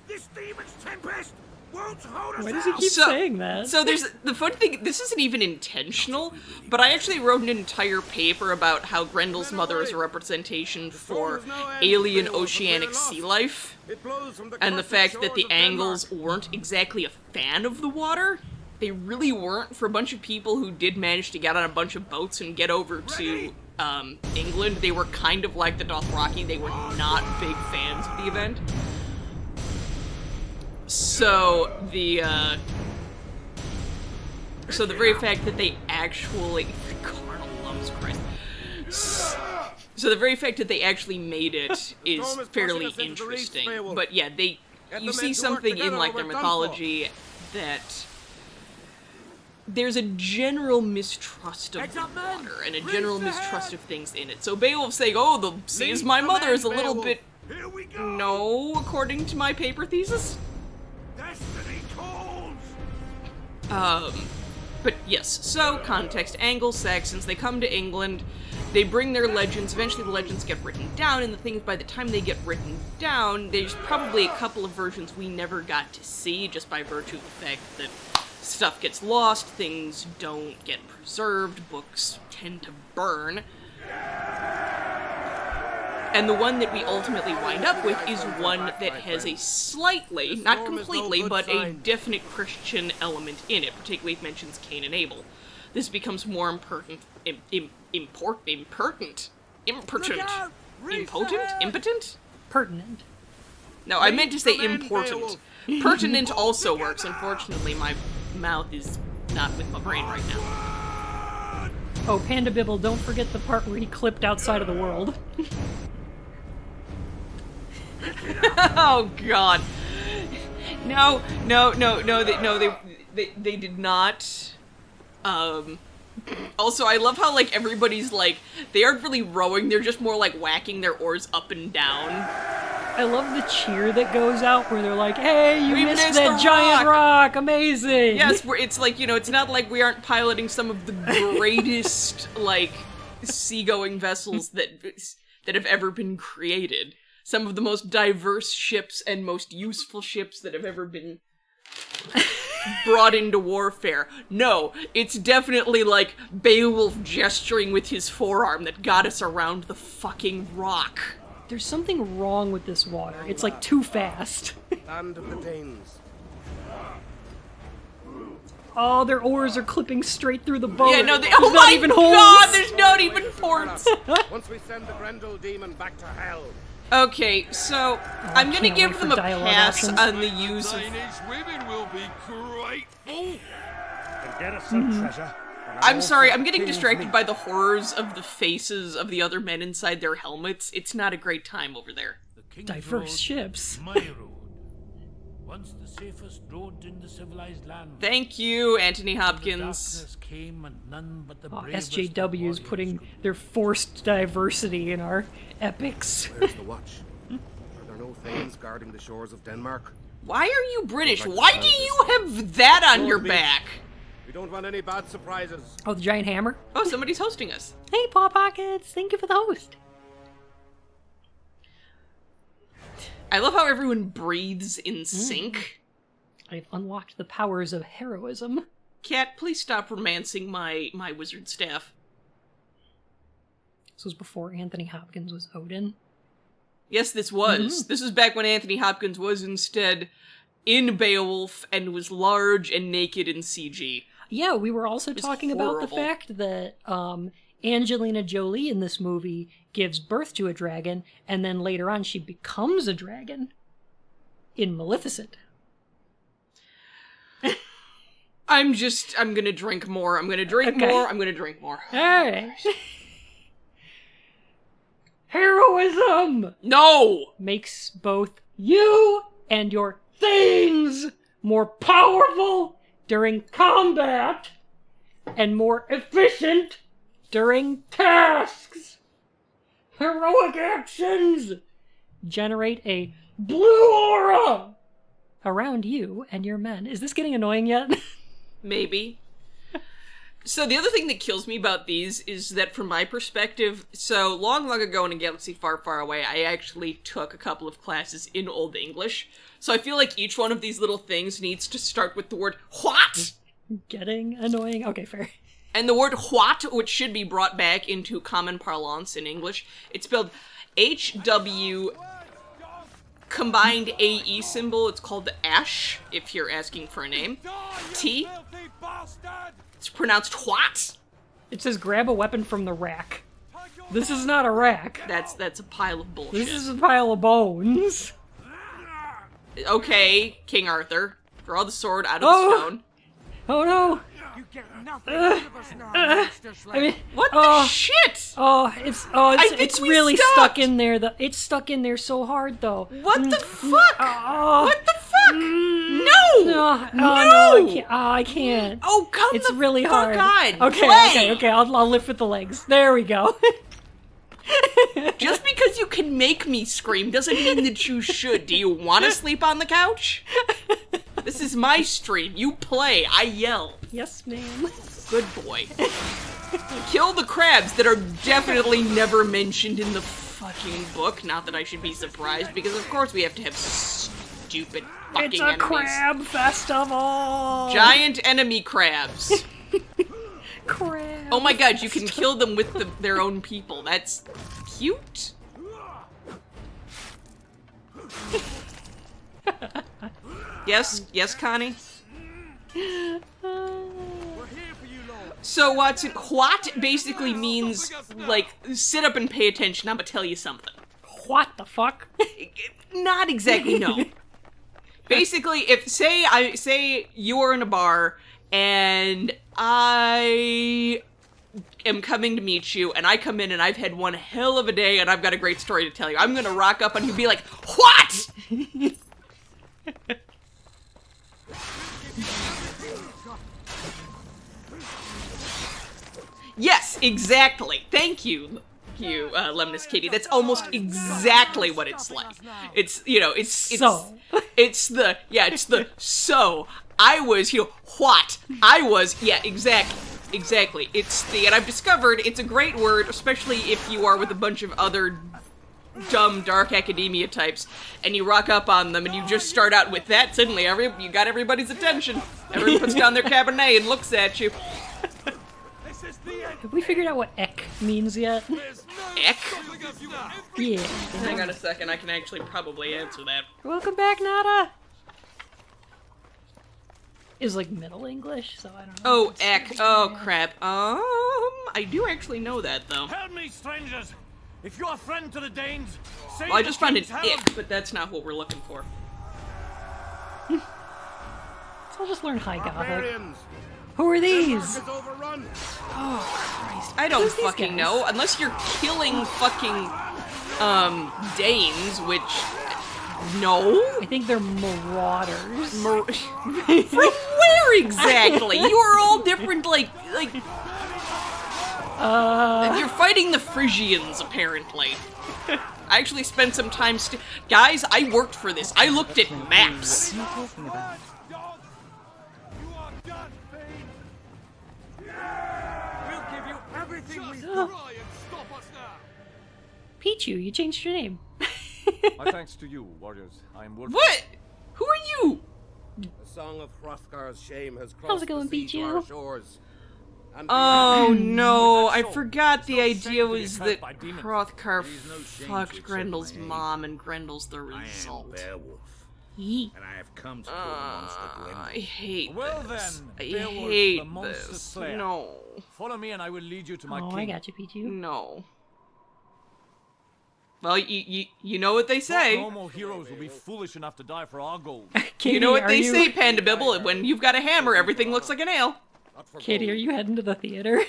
This demon's tempest won't hold us Why does he out! keep saying that? So there's the fun thing, this isn't even intentional, but I actually wrote an entire paper about how Grendel's mother is a representation for alien oceanic sea life, It blows from the and the cursed fact that shores the of Denmark. Angles weren't exactly a fan of the water. They really weren't, for a bunch of people who did manage to get on a bunch of boats and get over to England, they were kind of like the Dothraki. They were not big fans of the event. So the very fact that they actually carnal lumps, Christ. So the very fact that they actually made it is fairly interesting. But yeah, you see something in like their mythology that there's a general mistrust of the water and a general mistrust of things in it. So Beowulf saying, "Oh, the sea is my mother," is a little bit no, according to my paper thesis. Destiny calls. But yes, so context, Anglo-Saxons, they come to England, they bring their legends, eventually the legends get written down, and the things, by the time they get written down, there's probably a couple of versions we never got to see, just by virtue of the fact that stuff gets lost, things don't get preserved, books tend to burn. And the one that we ultimately wind up with is one that has a slightly, not completely, but a definite Christian element in it, particularly it mentions Cain and Abel. This becomes more impotent? Pertinent. No, I meant to say important. Pertinent also works. Unfortunately, my mouth is not with my brain right now. Oh, Panda Bibble, don't forget the part where he clipped outside of the world. Oh God! No, they did not. Also, I love how like everybody's like they aren't really rowing; they're just more like whacking their oars up and down. I love the cheer that goes out where they're like, "Hey, you We missed missed that the giant rock! Amazing!" Yes, it's like it's not like we aren't piloting some of the greatest like seagoing vessels that have ever been created. Some of the most diverse ships and most useful ships that have ever been brought into warfare. No, it's definitely like Beowulf gesturing with his forearm that got us around the fucking rock. There's something wrong with this water. It's like too fast. Land of the Danes. Oh, their oars are clipping straight through the boat. Yeah, no, there's oh not my even God, holes. there's not even ports. Once we send the Grendel demon back to hell. Okay, so I'm gonna can't give wait them for a dialogue pass options. on the use of. Danish women will be grateful. Get us some treasure. I'm sorry, I'm getting distracted by the horrors of the faces of the other men inside their helmets. It's not a great time over there. The King's Diverse Road ships. is my road. Once the safest road in the civilized land. Thank you, Anthony The Hopkins. darkness came and none but the Oh, bravest of SJW's warriors putting could their forced diversity in our epics. Where's the watch? Are there no Thanes guarding the shores of Denmark? Why are you British? Like Why the do you have that on your back? We don't want any bad surprises. Oh, the giant hammer. Oh, somebody's hosting us. Hey, Paw Pockets. Thank you for the host. I love how everyone breathes in sync. I've unlocked the powers of heroism. Cat, please stop romancing my wizard staff. This was before Anthony Hopkins was Odin. Yes, this was. This was back when Anthony Hopkins was instead in Beowulf and was large and naked in CG. Yeah, we were also talking about the horrible. fact that Angelina Jolie in this movie gives birth to a dragon, and then later on she becomes a dragon in Maleficent. I'm gonna drink more. I'm gonna drink Okay. more. I'm gonna drink more. Alright. Heroism No! makes both you and your things more powerful during combat and more efficient during tasks. Heroic actions generate a blue aura around you and your men. Is this getting annoying yet? Maybe. So the other thing that kills me about these is that from my perspective, so long ago in a galaxy far, far away, I actually took a couple of classes in Old English. So I feel like each one of these little things needs to start with the word what? Getting annoying? Okay, fair. And the word what, which should be brought back into common parlance in English, it's spelled HW combined AE symbol. It's called the ash, if you're asking for a name. T. It's pronounced what? It says grab a weapon from the rack. This is not a rack. That's a pile of bullshit. This is a pile of bones. Okay, King Arthur. Draw the sword out of the stone. Oh no! You get nothing out of us now, Monster Slayer. I mean, What the shit? It's we really stopped. stuck in there. It's stuck in there so hard, though. What the fuck? Oh, What the fuck? No! no, I can't. Oh, come It's the really fuck hard. on. Okay, Play. I'll lift with the legs. There we go. Just because you can make me scream doesn't mean that you should. Do you want to sleep on the couch? This is my stream. You play. I yell. Yes, ma'am. Good boy. Kill the crabs that are definitely never mentioned in the fucking book. Not that I should be surprised, because of course we have to have stupid fucking It's a enemies. crab festival. Giant enemy crabs. crab. Oh my god, you can kill them with their own people. That's cute. Yes, Connie? So, Watson, what basically means, like, sit up and pay attention. I'm gonna tell you something. What the fuck? Not exactly, no. Basically, if, say you are in a bar, and I am coming to meet you, and I come in and I've had one hell of a day, and I've got a great story to tell you. I'm gonna rock up on you and be like, what?! Yes, exactly. Thank you, Lemnis Katie. That's almost exactly what it's like. It's So. It's the so. I was, what? I was, yeah, exactly. It's the, and I've discovered it's a great word, especially if you are with a bunch of other dumb, dark academia types, and you rock up on them, and you just start out with that, suddenly you got everybody's attention. Everyone puts down their Cabernet and looks at you. Have we figured out what ek means yet? Eck? Yeah. Hang on a second, I can actually probably answer that. Welcome back, Nada. Is like Middle English, so I don't know. Oh, eck. Oh, crap. I do actually know that, though. Help me, strangers! If you're a friend to the Danes, say Well, I just found an an ick, but that's not what we're looking for. So I'll just learn High Gothic. Barbarians! Who are This these? work is overrun! I don't Who's these fucking guys? know, unless you're killing fucking, Danes, which... No? I think they're marauders. From where exactly? You are all different, like... You're fighting the Frisians, apparently. I actually spent some time Guys, I worked for this. I looked at maps. What are you talking about? You are done, fiend! We'll give you everything we try and stop us now! Pichu, you changed your name. My thanks to you, warriors. I am Wolf. What? Who are you? The song of Hrothgar's shame has How's crossed it going, the sea to Pichu? our shores. And Oh no, I so? forgot the It's no idea shame to be was cut that by demons. Hrothgar There is no shame to fucked accept Grendel's my hate. mom and Grendel's the I am result. BeOwOlf, Yee. and I have come to kill the monster I Grendel. hate Well this. then, I Beowulf, hate the monster this. slayer. No. Follow me and I will lead you to my Oh, king. I got you, Pichu. No. Well, you know what they Thought say. no more heroes will be foolish enough to die for our gold. Katie, You know what are they you- say, Panda Bibble. When you've got a hammer, everything looks like a nail. not for Katie, gold. are you heading to the theater?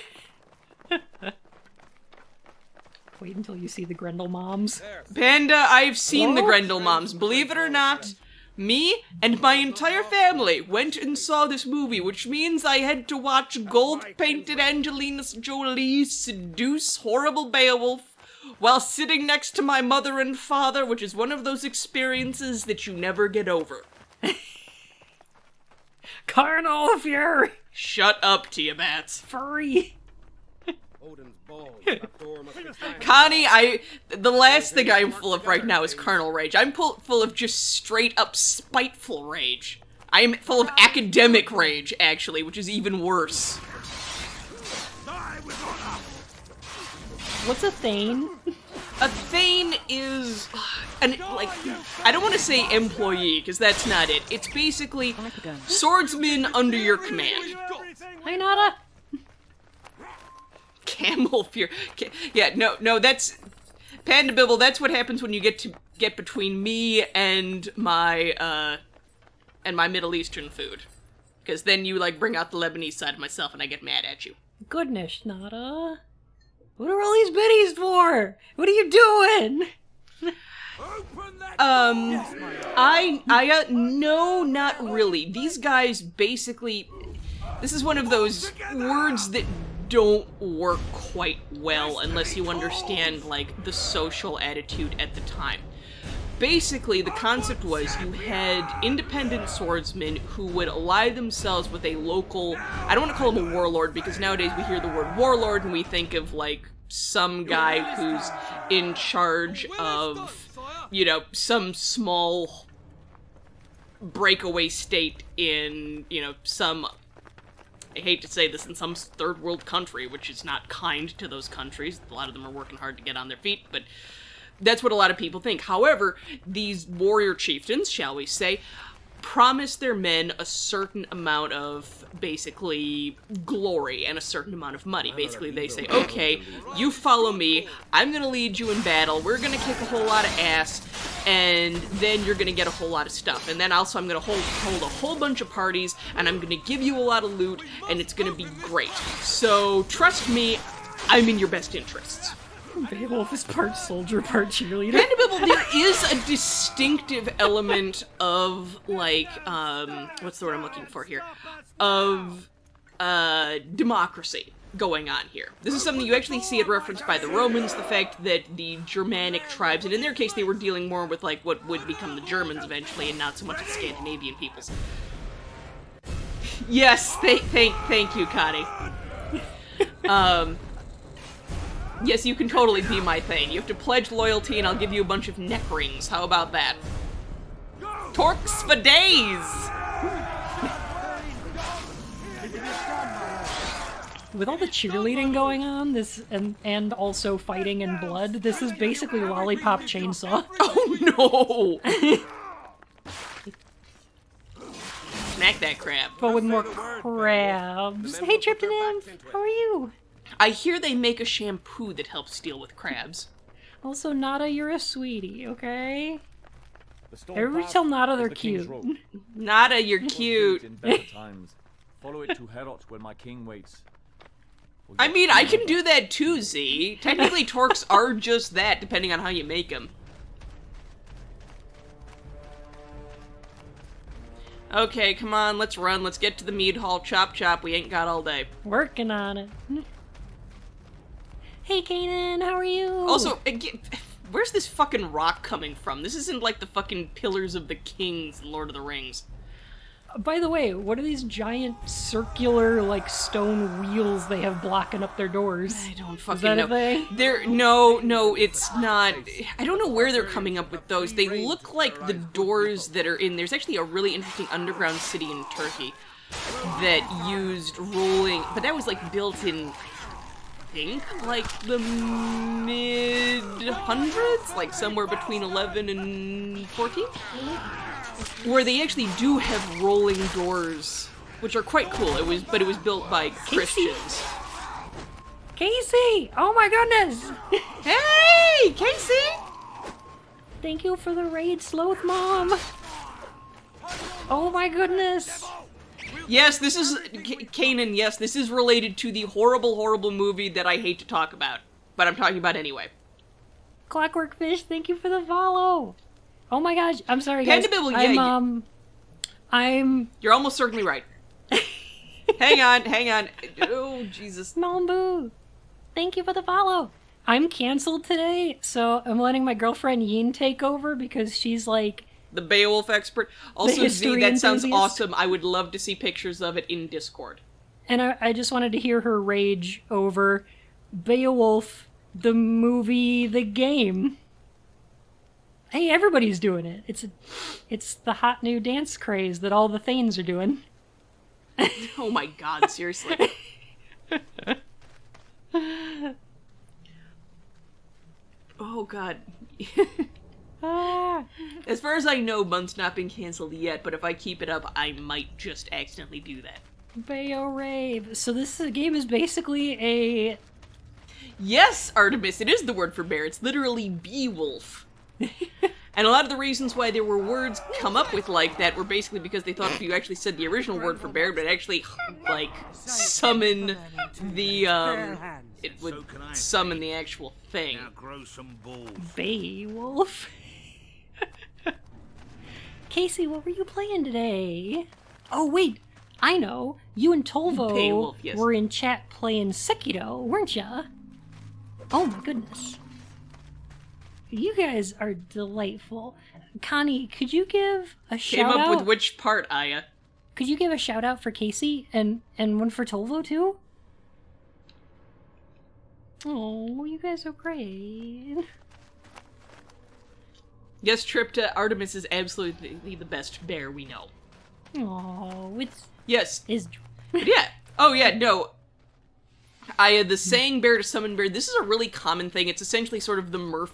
Wait until you see the Grendel moms. Panda, I've seen the What? Grendel moms. Believe it or not, me and my entire family went and saw this movie, which means I had to watch gold-painted Angelina Jolie seduce horrible Beowulf while sitting next to my mother and father, which is one of those experiences that you never get over. Carnal Fury! Shut up, Tiamats. Furry! Odin's balls. That door must be fine. Connie, the last thing I'm full of right now is carnal rage. I'm full of just straight up spiteful rage. I am full of academic rage, actually, which is even worse. Die with honor! What's a Thane? A Thane is, I don't want to say employee, because that's not it. It's basically swordsman under your command. Hi, Nada! Camel fear. Yeah, no, that's... Panda Bibble, that's what happens when you get between me and my Middle Eastern food. Because then you, like, bring out the Lebanese side of myself and I get mad at you. Goodness, Nada. What are all these biddies for? What are you doing? No, not really. These guys basically... This is one of those words that don't work quite well unless you understand, like, the social attitude at the time. Basically, the concept was you had independent swordsmen who would ally themselves with a local... I don't want to call him a warlord, because nowadays we hear the word warlord and we think of, like, some guy who's in charge of, you know, some small breakaway state in, you know, some... I hate to say this, in some third world country, which is not kind to those countries. A lot of them are working hard to get on their feet, but that's what a lot of people think. However, these warrior chieftains, shall we say, promise their men a certain amount of, basically, glory and a certain amount of money. Basically, they say, okay, you follow me, I'm gonna lead you in battle, we're gonna kick a whole lot of ass, and then you're gonna get a whole lot of stuff. And then also I'm gonna hold a whole bunch of parties, and I'm gonna give you a lot of loot, and it's gonna be great. So, trust me, I'm in your best interests. BeOwOlf is part soldier, part cheerleader. Panda Bibble, there is a distinctive element of, like, what's the word I'm looking for here? Of, democracy going on here. This is something you actually see it referenced by the Romans, the fact that the Germanic tribes, and in their case they were dealing more with, like, what would become the Germans eventually, and not so much the Scandinavian peoples. Yes, thank you, Connie. Yes, you can totally be my thing. You have to pledge loyalty and I'll give you a bunch of neck rings. How about that? Torques for days! With all the cheerleading going on, this and also fighting and blood, this is basically Lollipop Chainsaw. Oh no! Smack that crab. But with more crabs. Hey, Tryptonymph, how are you? I hear they make a shampoo that helps deal with crabs. Also, Nada, you're a sweetie, okay? Everybody tell Nada they're cute. Nada, you're cute. In better times. Follow it to Herot where my king waits. I mean, I can do that too, Z. Technically, torques are just that, depending on how you make them. Okay, come on, let's run. Let's get to the mead hall. Chop, chop. We ain't got all day. Working on it. Hey, Kanan, how are you? Also, again, where's this fucking rock coming from? This isn't like the fucking Pillars of the Kings in Lord of the Rings. By the way, what are these giant circular, like, stone wheels they have blocking up their doors? I don't fucking know. No, it's not. I don't know where they're coming up with those. They look like the doors that are in... There's actually a really interesting underground city in Turkey that used rolling... But that was, like, built in... like the mid-hundreds? Like somewhere between 11 and 14? Where they actually do have rolling doors, which are quite cool. But it was built by Christians. Casey! Oh my goodness! Hey, Casey! Thank you for the raid, Sloth Mom! Oh my goodness! Yes, this is... Kanan, yes, this is related to the horrible, horrible movie that I hate to talk about. But I'm talking about anyway. Clockwork Fish, thank you for the follow! Oh my gosh, I'm sorry guys. Panda Bibble, yeah, I'm... You're almost certainly right. Hang on. Oh, Jesus. Mambu, thank you for the follow. I'm canceled today, so I'm letting my girlfriend Yeen take over because she's like... The BeOwOlf expert. Also, Z, that sounds enthusiast. awesome. I would love to see pictures of it in Discord. And I just wanted to hear her rage over BeOwOlf, the movie, the game. Hey, everybody's doing it. It's the hot new dance craze that all the Thanes are doing. Oh my god, seriously. Oh god. As far as I know, Bun's not been cancelled yet, but if I keep it up, I might just accidentally do that. Bayo Rave. So this game is basically a Yes, Artemis, it is the word for bear. It's literally BeOwOlf. And a lot of the reasons why there were words come up with like that were basically because they thought if you actually said the original word for bear, it would actually, like, summon the, it would summon the actual thing. Now grow some balls. BeOwOlf. Casey, what were you playing today? Oh, wait. I know. You and Tolvo BeOwOlf, yes. were in chat playing Sekiro, weren't ya? Oh my goodness. You guys are delightful. Connie, could you give a shout out? Came up with which part, Aya? Could you give a shout out for Casey and one for Tolvo too? Oh, you guys are great. Yes, Tripta, Artemis is absolutely the best bear we know. Oh, it's Yes. is Yeah. Oh, yeah, no. The saying bear to summon bear, this is a really common thing. It's essentially sort of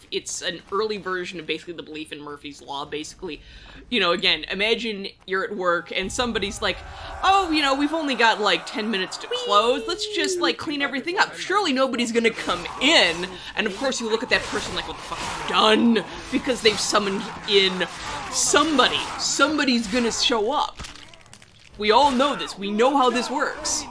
it's an early version of basically the belief in Murphy's Law, basically. You know, again, imagine you're at work and somebody's like, oh, you know, we've only got like 10 minutes to close. Let's just like clean everything up. Surely nobody's gonna come in. And of course you look at that person like, what the fuck, done? Because they've summoned in somebody. Somebody's gonna show up. We all know this. We know how this works.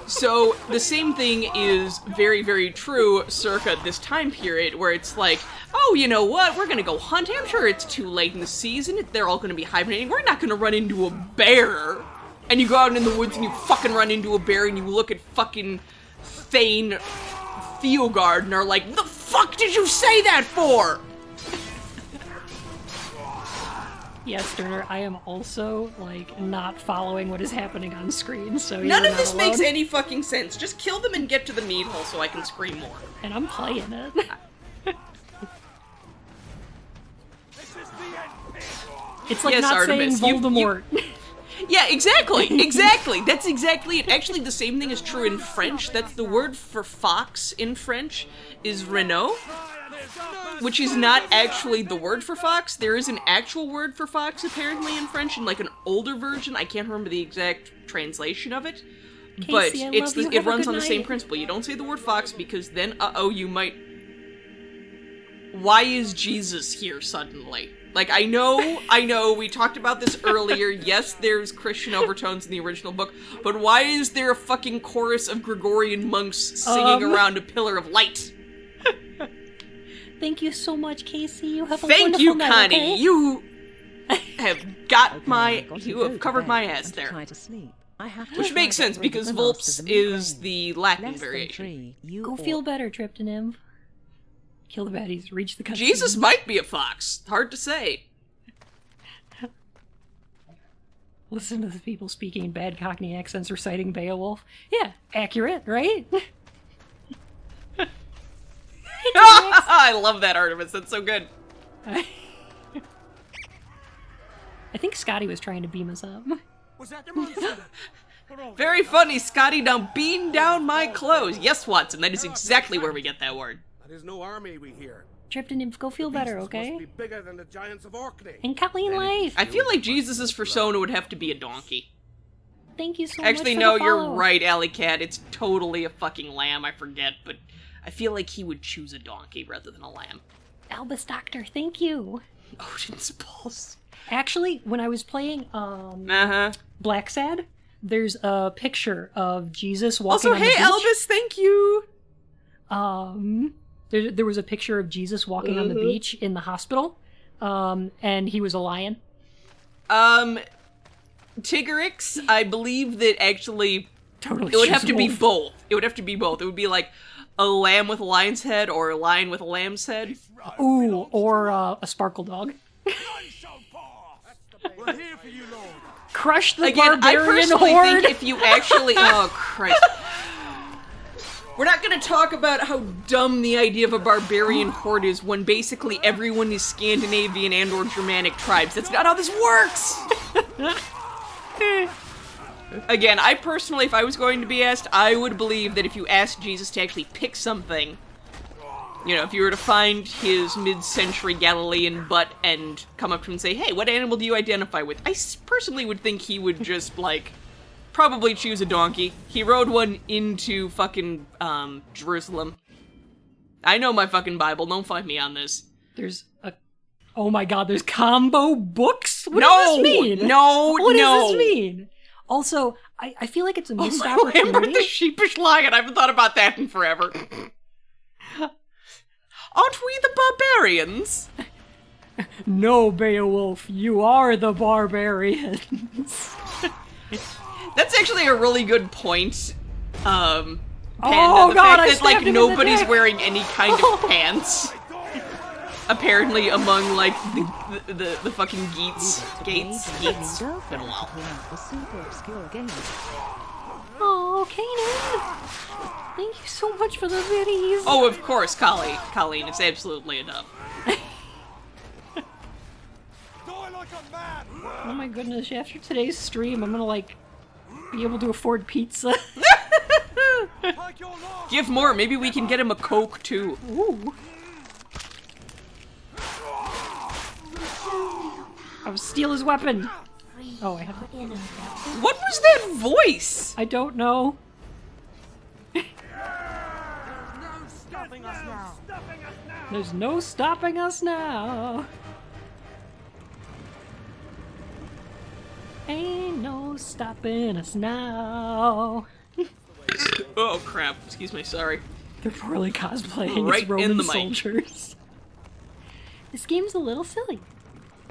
So, the same thing is very, very true circa this time period, where it's like, oh, you know what, we're gonna go hunting, I'm sure it's too late in the season, they're all gonna be hibernating, we're not gonna run into a bear! And you go out in the woods and you fucking run into a bear and you look at fucking Thane Theogard and are like, the fuck did you say that for?! Yes, Sterner, I am also, like, not following what is happening on screen, so None you're of this not makes alone. any fucking sense. Just kill them and get to the meat hole so I can scream more. And I'm playing it. It's like Yes, not Artemis, saying Voldemort. Yeah, exactly, exactly. That's exactly it. Actually, the same thing is true in French. That's the word for fox in French is Renault, which is not actually the word for fox. There is an actual word for fox, apparently, in French, in like an older version. I can't remember the exact translation of it. But Casey, I it's love you. it Have a runs good on the same night. principle. You don't say the word fox because then, you might... Why is Jesus here suddenly? Like, I know, we talked about this earlier. Yes, there's Christian overtones in the original book, but why is there a fucking chorus of Gregorian monks singing around a pillar of light? Thank you so much, Casey. You have a Thank wonderful you, night, Connie. okay? You have got Got to you go have to covered bed my and ass to there. try to sleep. I have to Which try makes to get sense, rid of because the last Vulps of the new is grain. the Latin Less than variation. 3, you Go ought- feel better, Triptonym. Kill the baddies, reach the cutscene. Jesus might be a fox. Hard to say. Listen to the people speaking in bad Cockney accents reciting Beowulf. Yeah, accurate, right? I love that, Artemis. That's so good. I think Scotty was trying to beam us up. Was that the monster? Very funny, Scotty. Now beam down my clothes. Yes, Watson. That is exactly where we get that word. That is no army we hear. Triptonym, go feel better, Beasts okay? Must be bigger than the giants of Orkney. And Colleen Life. I feel like Jesus' persona would have to be a donkey. Thank you so Actually, much. no, for the you're follow. right, Alley Cat. It's totally a fucking lamb. I forget, but I feel like he would choose a donkey rather than a lamb. Albus Doctor, thank you. Odin's balls. Actually, when I was playing Black Sad, there's a picture of Jesus walking Also, on the hey, beach. Elvis, thank you. There was a picture of Jesus walking on the beach in the hospital, and he was a lion. Tiggerix, I believe that actually Totally. it would have to be wolf. both. It would have to be both. It would be like a lamb with a lion's head or a lion with a lamb's head. Ooh, or a sparkle dog. We're here for you, Lord. Crush the Again, I barbarian personally horde. think if you actually... Oh, Christ. We're not going to talk about how dumb the idea of a barbarian horde is when basically everyone is Scandinavian and or Germanic tribes. That's not how this works! Again, I personally, if I was going to be asked, I would believe that if you asked Jesus to actually pick something, you know, if you were to find his mid-century Galilean butt and come up to him and say, hey, what animal do you identify with? I personally would think he would just, like, probably choose a donkey. He rode one into fucking, Jerusalem. I know my fucking Bible, don't fight me on this. There's a... Oh my god, there's combo books? What No! does this mean? No, What no! does this mean? Also, I feel like it's a missed Lambert opportunity. the Sheepish Lion, I haven't thought about that in forever. Aren't we the barbarians? No, Beowulf, you are the barbarians. That's actually a really good point. Panda, Oh the god, fact I that like stabbed him in the nobody's dick. wearing any kind of pants. Apparently among like the fucking Geats. Gates? Geats? Been a while. Oh, Kanan. Thank you so much for the biddies. Oh, of course, Colleen, it's absolutely enough. Die like a man! Oh my goodness, after today's stream, I'm gonna, like, be able to afford pizza. Take your loss! Give more, maybe we can get him a Coke too. Ooh. I will steal his weapon. Oh, I have to... What was that voice? I don't know. There's no stopping us now. Ain't no stopping us now. Oh crap, excuse me, sorry. They're poorly cosplaying Right as in Roman the mic. soldiers. This game's a little silly.